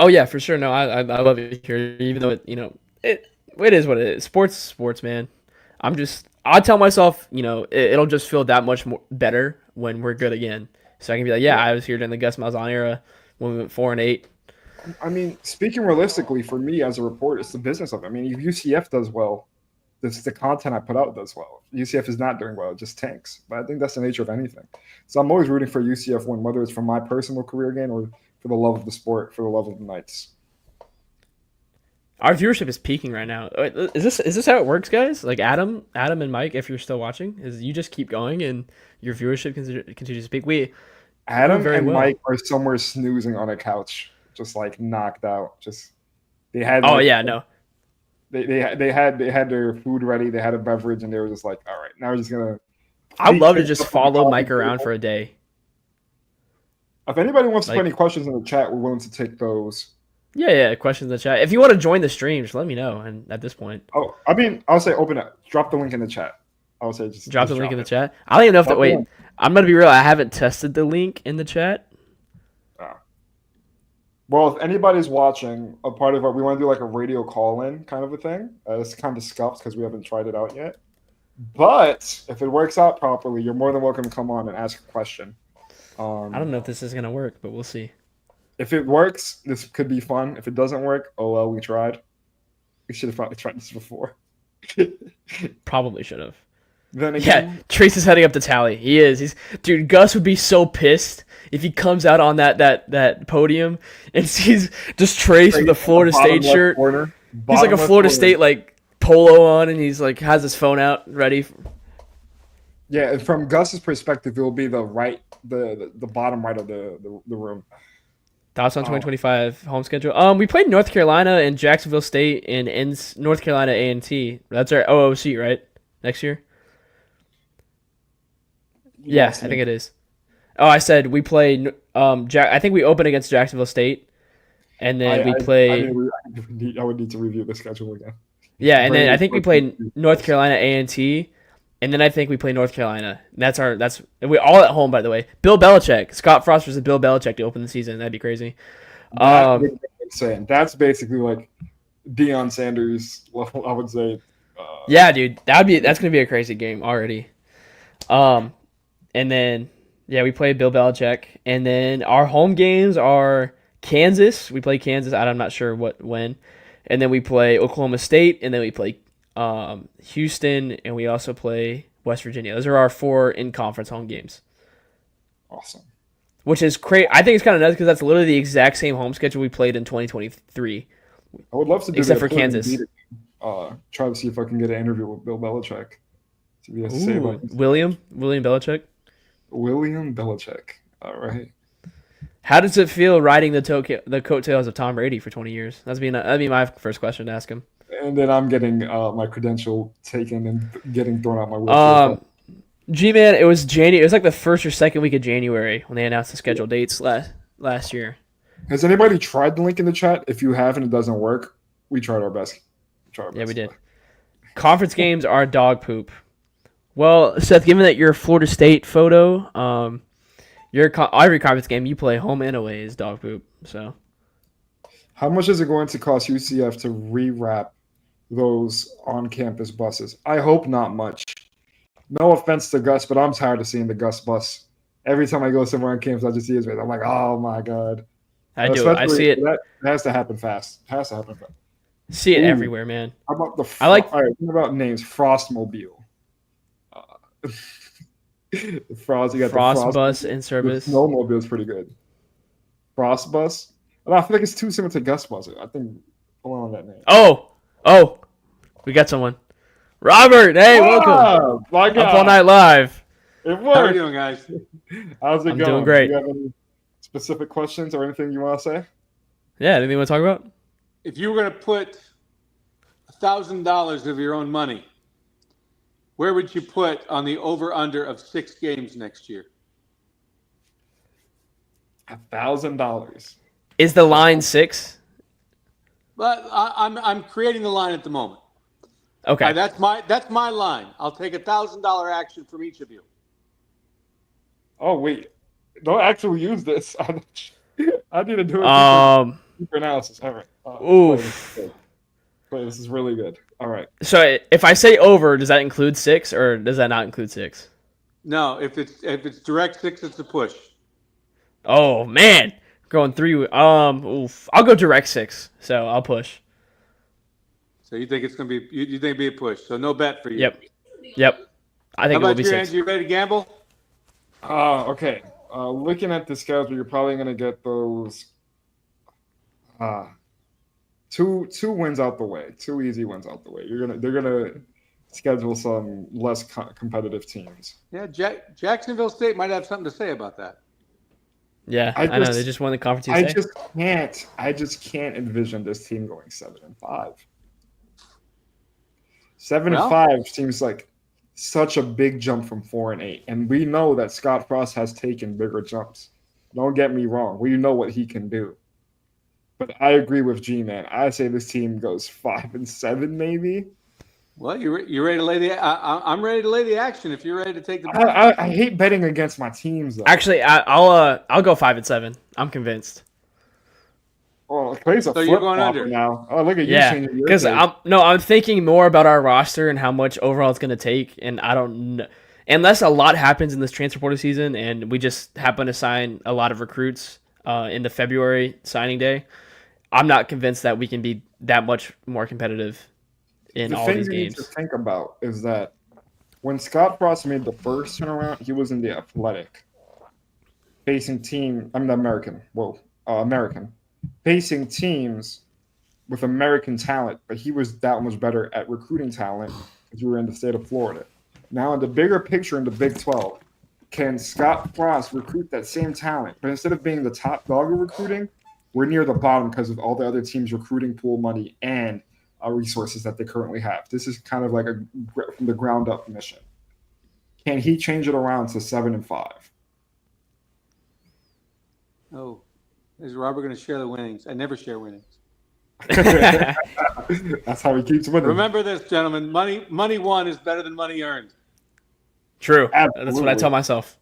Oh yeah, for sure. No, I love it here. Even though it is what it is. Sports, man. I tell myself, it'll just feel that much more better when we're good again. So I can be like, yeah, I was here during the Gus Malzahn era when we went 4-8. I mean, speaking realistically, for me as a reporter, it's the business of it. I mean, if UCF does well, this the content I put out does well. UCF is not doing well; it just tanks. But I think that's the nature of anything. So I'm always rooting for UCF win, whether it's for my personal career gain or for the love of the sport, for the love of the Knights. Our viewership is peaking right now. Wait, is this how it works, guys? Like Adam and Mike, if you're still watching, is you just keep going and your viewership continues to peak. We doing Adam very and well. Mike are somewhere snoozing on a couch, just like knocked out. Just they had. Oh like, yeah, no. they had their food ready. They had a beverage, and they were just like, all right, now we're just gonna. I would love to feast just up on the follow coffee Mike around table. for a day. If anybody wants to put Like, any questions in the chat, we're willing to take those. yeah. Questions in the chat. If you want to join the stream, just let me know. And at this point, Oh, I mean, I'll say open it. Drop the link in the chat. I would say just drop just the link in the it. chat. I don't even know if that. Drop the Wait, link. I'm gonna be real. I haven't tested the link in the chat. Well, if anybody's watching, a part of it, we want to do like a radio call-in kind of a thing. It's kind of scuffed because we haven't tried it out yet. But if it works out properly, you're more than welcome to come on and ask a question. I don't know if this is gonna work, but we'll see. If it works, this could be fun. If it doesn't work, oh well, we tried. We should have probably tried this before. Probably should have. Then Yeah, again, Trace is heading up to tally. He is. Dude. Gus would be so pissed if he comes out on that podium and sees just Trace with a Florida State shirt. He's like a Florida State like polo on, and he's like has his phone out ready. Yeah, and from Gus's perspective, it will be the bottom right of the room. Thoughts on 2025 home schedule? We played North Carolina and Jacksonville State and North Carolina A&T. That's our OOC, right? Next year. Yeah, I think it is. Oh, I said we play. I think we open against Jacksonville State, and then we play. I would need to review the schedule again. Yeah, and then I think we played North Carolina A&T, And then I think we play North Carolina. And we all at home, by the way. Bill Belichick, Scott Frost versus Bill Belichick to open the season. That'd be crazy. That would be insane. That's basically like Deion Sanders level, I would say. Yeah, dude, that's gonna be a crazy game already. And then we play Bill Belichick, and then our home games are Kansas. We play Kansas. I'm not sure when, and then we play Oklahoma State, and then we play Houston, and we also play West Virginia. Those are our 4 in-conference home games. Awesome. Which is crazy. I think it's kind of nuts because that's literally the exact same home schedule we played in 2023. I would love to do except that for Kansas. Try to see if I can get an interview with Bill Belichick. See what he has to say Ooh, about William Belichick. William Belichick. All right. How does it feel riding the coattails of Tom Brady for 20 years? That'd be my first question to ask him. And then I'm getting my credential taken and getting thrown out my wheelchair. G-Man, it was January. It was like the first or second week of January when they announced the scheduled dates last year. Has anybody tried the link in the chat? If you have and it doesn't work, we tried our best. Yeah, we did. Conference games are dog poop. Well, Seth, given that your Florida State photo, every conference game you play home and away is dog poop. So, how much is it going to cost UCF to rewrap those on-campus buses? I hope not much. No offense to Gus, but I'm tired of seeing the Gus bus. Every time I go somewhere on campus, I just see his face. I'm like, oh my god. I do. I see it. That has to happen fast. It has to happen fast. See it everywhere, man. How about all right, what about names? Frostmobile. Frost. You got Frost the Frost bus in service. The Snowmobile is pretty good. Frost bus. I feel like it's too similar to Gus bus. I think hold on that name. Oh, we got someone. Robert, hey, welcome. My God. Up All Night Live. It worked. How are you doing, guys? How's it going? Doing great. Do you have any specific questions or anything you want to say? Yeah, anything you want to talk about? If you were going to put $1,000 of your own money, where would you put on the over/under of 6 games next year? $1,000. Is the line 6? But I'm creating the line at the moment. Okay, that's my line. I'll take $1,000 action from each of you. Oh wait, don't actually use this. I need to do a deeper analysis. All right. Oof. Wait, this is really good. All right. So if I say over, does that include 6 or does that not include 6? No, if it's direct 6, it's a push. Oh man, going 3. Oof. I'll go direct 6. So I'll push. So you think it's going to be you think it'd be a push? So no bet for you. Yep. I think How it will about be you, 6. Angie? You ready to gamble? Okay. Looking at the schedule, you're probably gonna get those. Two wins out the way. 2 easy wins out the way. They're gonna schedule some less competitive teams. Yeah, Jacksonville State might have something to say about that. Yeah, I know they just won the conference. I just can't envision this team going 7-5. 7-5 seems like such a big jump from 4-8, and we know that Scott Frost has taken bigger jumps. Don't get me wrong, we know what he can do. But I agree with G-Man. I say this team goes 5-7, maybe. Well, you ready to lay the? I'm ready to lay the action. If you're ready to take the. I hate betting against my teams, though. Actually, I'll go 5-7. I'm convinced. Oh, Clay's a So you're going under now. Oh, look at you. Yeah, because I'm thinking more about our roster and how much overall it's going to take, and I don't know. Unless a lot happens in this transfer portal season, and we just happen to sign a lot of recruits in the February signing day, I'm not convinced that we can be that much more competitive in all these games. The thing you need to think about is that when Scott Frost made the first turnaround, he was in the Athletic, facing American, facing teams with American talent, but he was that much better at recruiting talent because we were in the state of Florida. Now, in the bigger picture in the Big 12, can Scott Frost recruit that same talent? But instead of being the top dog of recruiting, we're near the bottom because of all the other teams' recruiting pool money and resources that they currently have. This is kind of like a from the ground up mission. Can he change it around to 7-5? Oh, is Robert going to share the winnings? I never share winnings. That's how he keeps winning. Remember this, gentlemen. Money won is better than money earned. True. That's what I Absolutely. tell myself.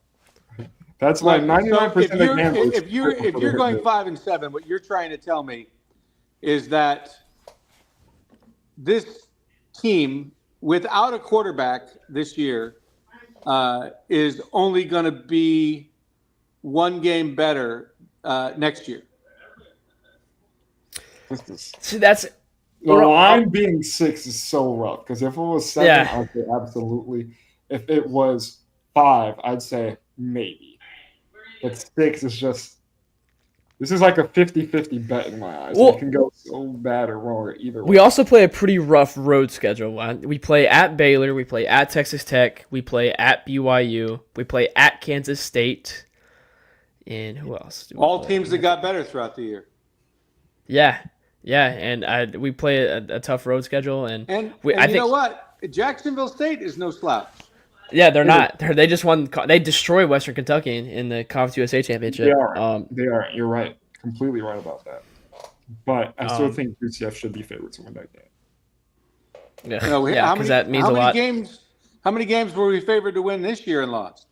That's why Look, 99% so of gamblers. if you're going 5-7, what you're trying to tell me is that this team without a quarterback this year is only going to be one game better next year. See, that's The line being 6 is so rough because if it was 7, Yeah. I'd say absolutely. If it was 5, I'd say maybe. But 6 is just. This is like a 50-50 bet in my eyes. Well, it can go so bad or wrong or either way. we also play a pretty rough road schedule. We play at Baylor, we play at Texas Tech, we play at BYU, we play at Kansas State, and who else? All teams that got better throughout the year. Yeah, and we play a tough road schedule, and I think, know what? Jacksonville State is no slouch. Yeah, they're not. They just won. They destroyed Western Kentucky in the Conference USA championship. They are. They are. You're right. Completely right about that. But I still think UCF should be favored to win that game. Yeah, because that means a lot. How many games were we favored to win this year and lost?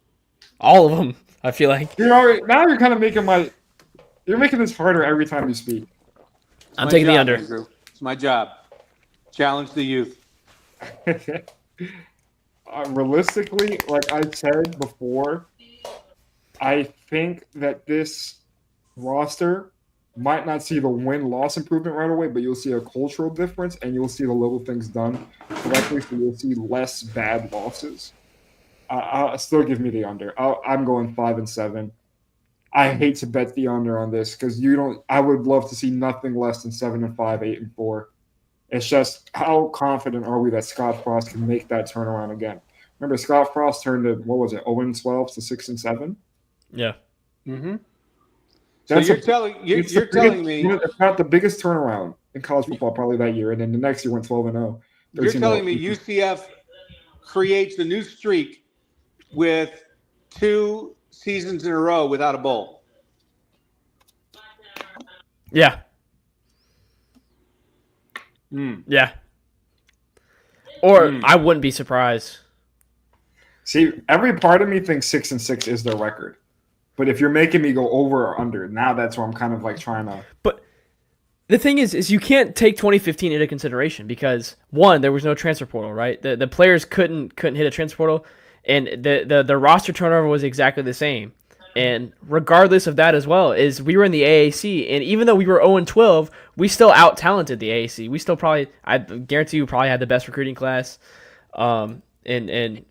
All of them, I feel like. Now you're kind of you're making this harder every time you speak. I'm taking the under. Andrew. It's my job. Challenge the youth. Realistically, like I said before, I think that this roster might not see the win-loss improvement right away, but you'll see a cultural difference and you'll see the little things done correctly, so you'll see less bad losses. I'll still give me the under. I'm going 5-7. I hate to bet the under on this because I would love to see nothing less than 7-5, 8-4. It's just how confident are we that Scott Frost can make that turnaround again? Remember, Scott Frost turned it, 0-12 to 6-7? Yeah. Mm-hmm. So you're telling me it's not the biggest turnaround in college football probably that year, and then the next year went 12-0. You're telling me UCF creates a new streak with 2 seasons in a row without a bowl? Yeah. Yeah. Or I wouldn't be surprised. See, every part of me thinks 6-6 is their record. But if you're making me go over or under, now that's where I'm kind of like trying to. But the thing is you can't take 2015 into consideration because one, there was no transfer portal, right? The players couldn't hit a transfer portal, and the roster turnover was exactly the same. And regardless of that as well, is we were in the AAC, and even though we were 0-12, we still out-talented the AAC. We still probably, I guarantee you, probably had the best recruiting class. And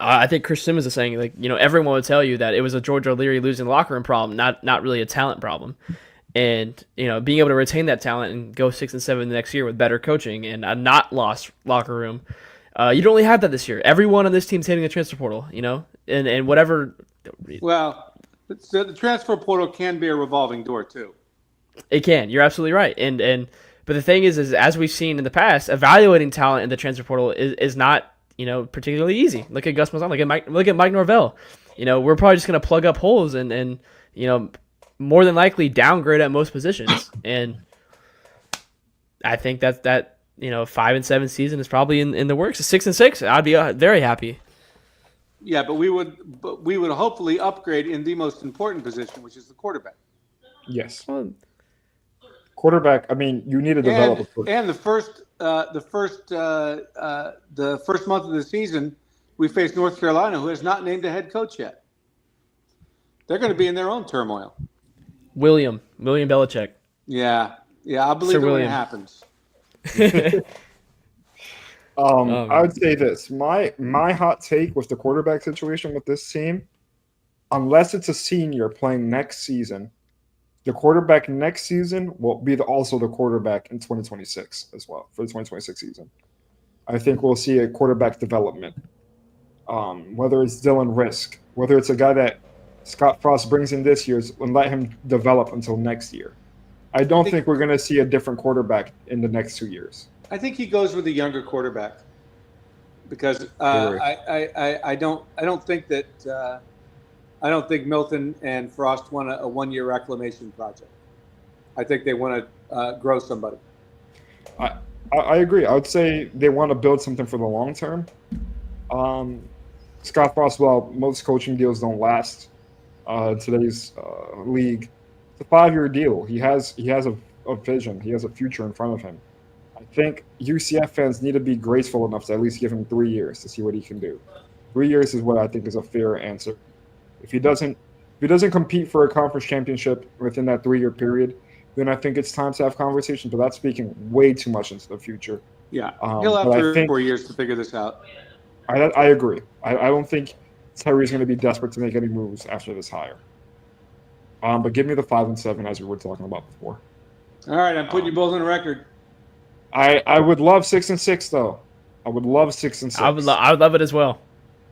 I think Chris Simmons is saying, like, everyone would tell you that it was a George O'Leary losing locker room problem, not really a talent problem. And, being able to retain that talent and go 6-7 the next year with better coaching and a not lost locker room, you don't really have that this year. Everyone on this team's hitting the transfer portal, and whatever. Well, the transfer portal can be a revolving door too. It can. You're absolutely right. But the thing is as we've seen in the past, evaluating talent in the transfer portal is not particularly easy. Look at Gus Malzahn. Look at Mike Norvell. We're probably just going to plug up holes and more than likely downgrade at most positions. And I think that 5-7 season is probably in the works. 6-6, I'd be very happy. Yeah, but we would hopefully upgrade in the most important position, which is the quarterback. Yes. Quarterback. I mean, you need to develop a quarterback. And the first month of the season, we face North Carolina, who has not named a head coach yet. They're going to be in their own turmoil. William Belichick. Yeah, I believe it when it happens. I would say this. My hot take with the quarterback situation with this team, unless it's a senior playing next season, the quarterback next season will be also the quarterback in 2026 as well, for the 2026 season. I think we'll see a quarterback development. Whether it's Dylan Risk, whether it's a guy that Scott Frost brings in this year and let him develop until next year. I don't think we're going to see a different quarterback in the next 2 years. I think he goes with a younger quarterback because I don't think Milton and Frost want a 1-year reclamation project. I think they want to grow somebody. I agree. I would say they want to build something for the long term. Scott Frost, well, most coaching deals don't last in today's league. It's a 5-year deal. He has a vision. He has a future in front of him. I think UCF fans need to be graceful enough to at least give him 3 years to see what he can do. 3 years is what I think is a fair answer. If he doesn't compete for a conference championship within that 3-year period, then I think it's time to have conversations. But that's speaking way too much into the future. Yeah, he'll have But I 3 or think 4 years to figure this out. I agree. I don't think Tyrie's going to be desperate to make any moves after this hire. But give me the 5 and 7 as we were talking about before. All right, I'm putting you both on the record. I would love 6 and 6 though. I would love 6 and 6. I would love it as well.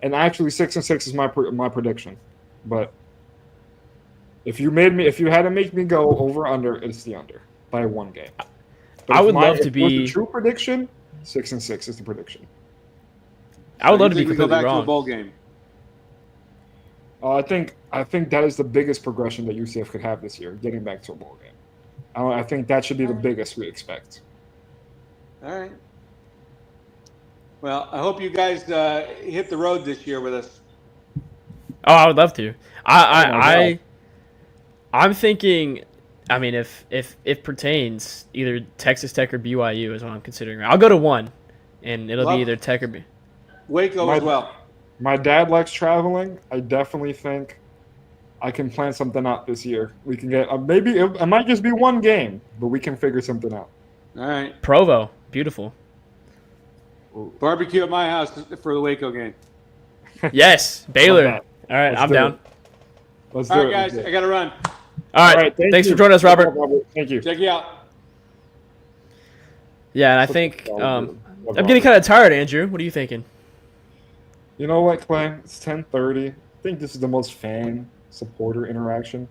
And actually, 6 and 6 is my prediction. But if you had to make me go over under, it's the under by 1 game. But I would love to if it be was the true prediction. 6 and 6 is the prediction. I would love to You be think we go completely back to a wrong. bowl game. I think that is the biggest progression that UCF could have this year, getting back to a bowl game. I think that should be the biggest we expect. All right. Well, I hope you guys hit the road this year with us. Oh, I would love to. my I'm thinking. I mean, if it pertains, either Texas Tech or BYU is what I'm considering. I'll go to one, and it'll Love- be either Tech or B. Waco as well. My dad likes traveling. I definitely think I can plan something out this year. We can get maybe it might just be 1 game, but we can figure something out. All right. Provo, beautiful. Barbecue at my house for the Waco game. Yes, Baylor. Love All right, Let's I'm do down. it. Let's do All right, it. guys, Let's do I it. got to run. All right, thank thanks you. for joining us, Robert. Thank you. Check you out. Yeah, and I think Love I'm getting kind of tired, Andrew. What are you thinking? You know what, Clay? It's 10:30. I think this is the most fan supporter interaction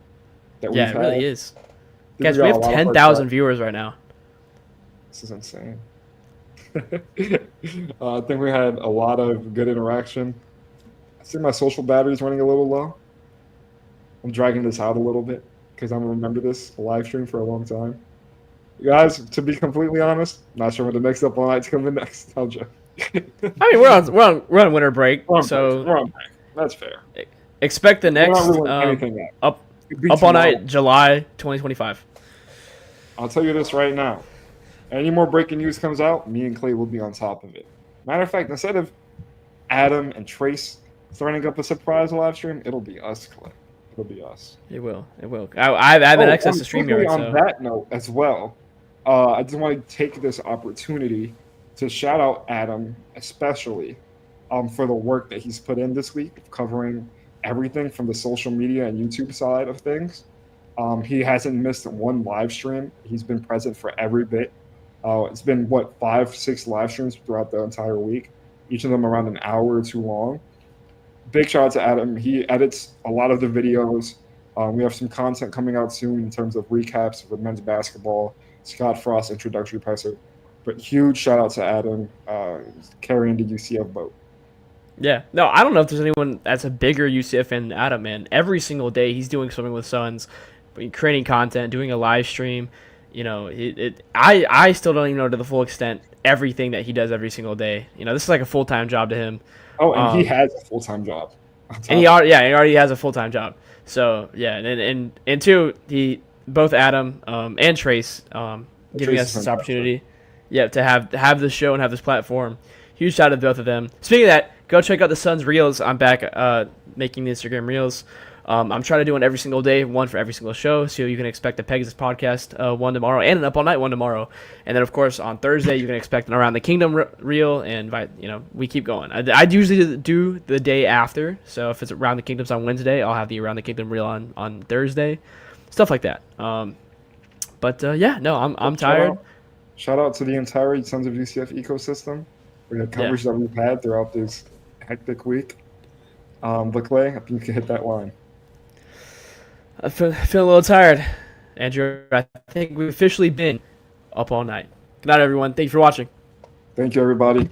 that we've Yeah, had. it really is. I think Guys, got we a have lot of 10,000 hard viewers right now. This is insane. I think we had a lot of good interaction. I think my social battery's running a little low. I'm dragging this out a little bit because I'm gonna remember this live stream for a long time. You guys, to be completely honest, not sure when the next Up All Night's coming next. I'll joke. I mean, we're on winter break, so We're on break. That's fair. expect the We're next not ruling anything yet. up Could be Up All tomorrow. Night, July 2025. I'll tell you this right now. Any more breaking news comes out, me and Clay will be on top of it. Matter of fact, instead of Adam and Trace throwing up a surprise live stream, it'll be us, Clay. It'll be us. It will. It will. I have an access to quickly StreamYard. On So that note as well, I just want to take this opportunity to shout out Adam, especially for the work that he's put in this week, covering everything from the social media and YouTube side of things. He hasn't missed 1 live stream. He's been present for every bit. It's been, 5, 6 live streams throughout the entire week, each of them around an hour or 2 long. Big shout out to Adam. He edits a lot of the videos. We have some content coming out soon in terms of recaps for men's basketball, Scott Frost introductory presser. But huge shout out to Adam carrying the UCF boat. yeah, no, I don't know if there's anyone that's a bigger UCF fan than Adam. Man, every single day he's doing something with Suns, creating content, doing a live stream. You know, I still don't even know to the full extent everything that he does every single day. You know, this is like a full-time job to him. Oh, and he has a full-time job. And he already has a full-time job. So yeah, and two, both Adam and Trace giving us this opportunity, to have this show and have this platform. Huge shout out to both of them. Speaking of that, go check out the Suns Reels. I'm back making the Instagram Reels. I'm trying to do one every single day, one for every single show. So you can expect a Pegasus podcast one tomorrow and an Up All Night one tomorrow. And then, of course, on Thursday, you can expect an Around the Kingdom reel. And, we keep going. I usually do the day after. So if it's Around the Kingdoms on Wednesday, I'll have the Around the Kingdom reel on Thursday. Stuff like that. I'm tired. Shout out to the entire Sons of UCF ecosystem for the coverage that we've had throughout this hectic week. But Clay, I think you can hit that line. I feel a little tired. Andrew, I think we've officially been Up All Night. Good night, everyone. Thank you for watching. Thank you, everybody.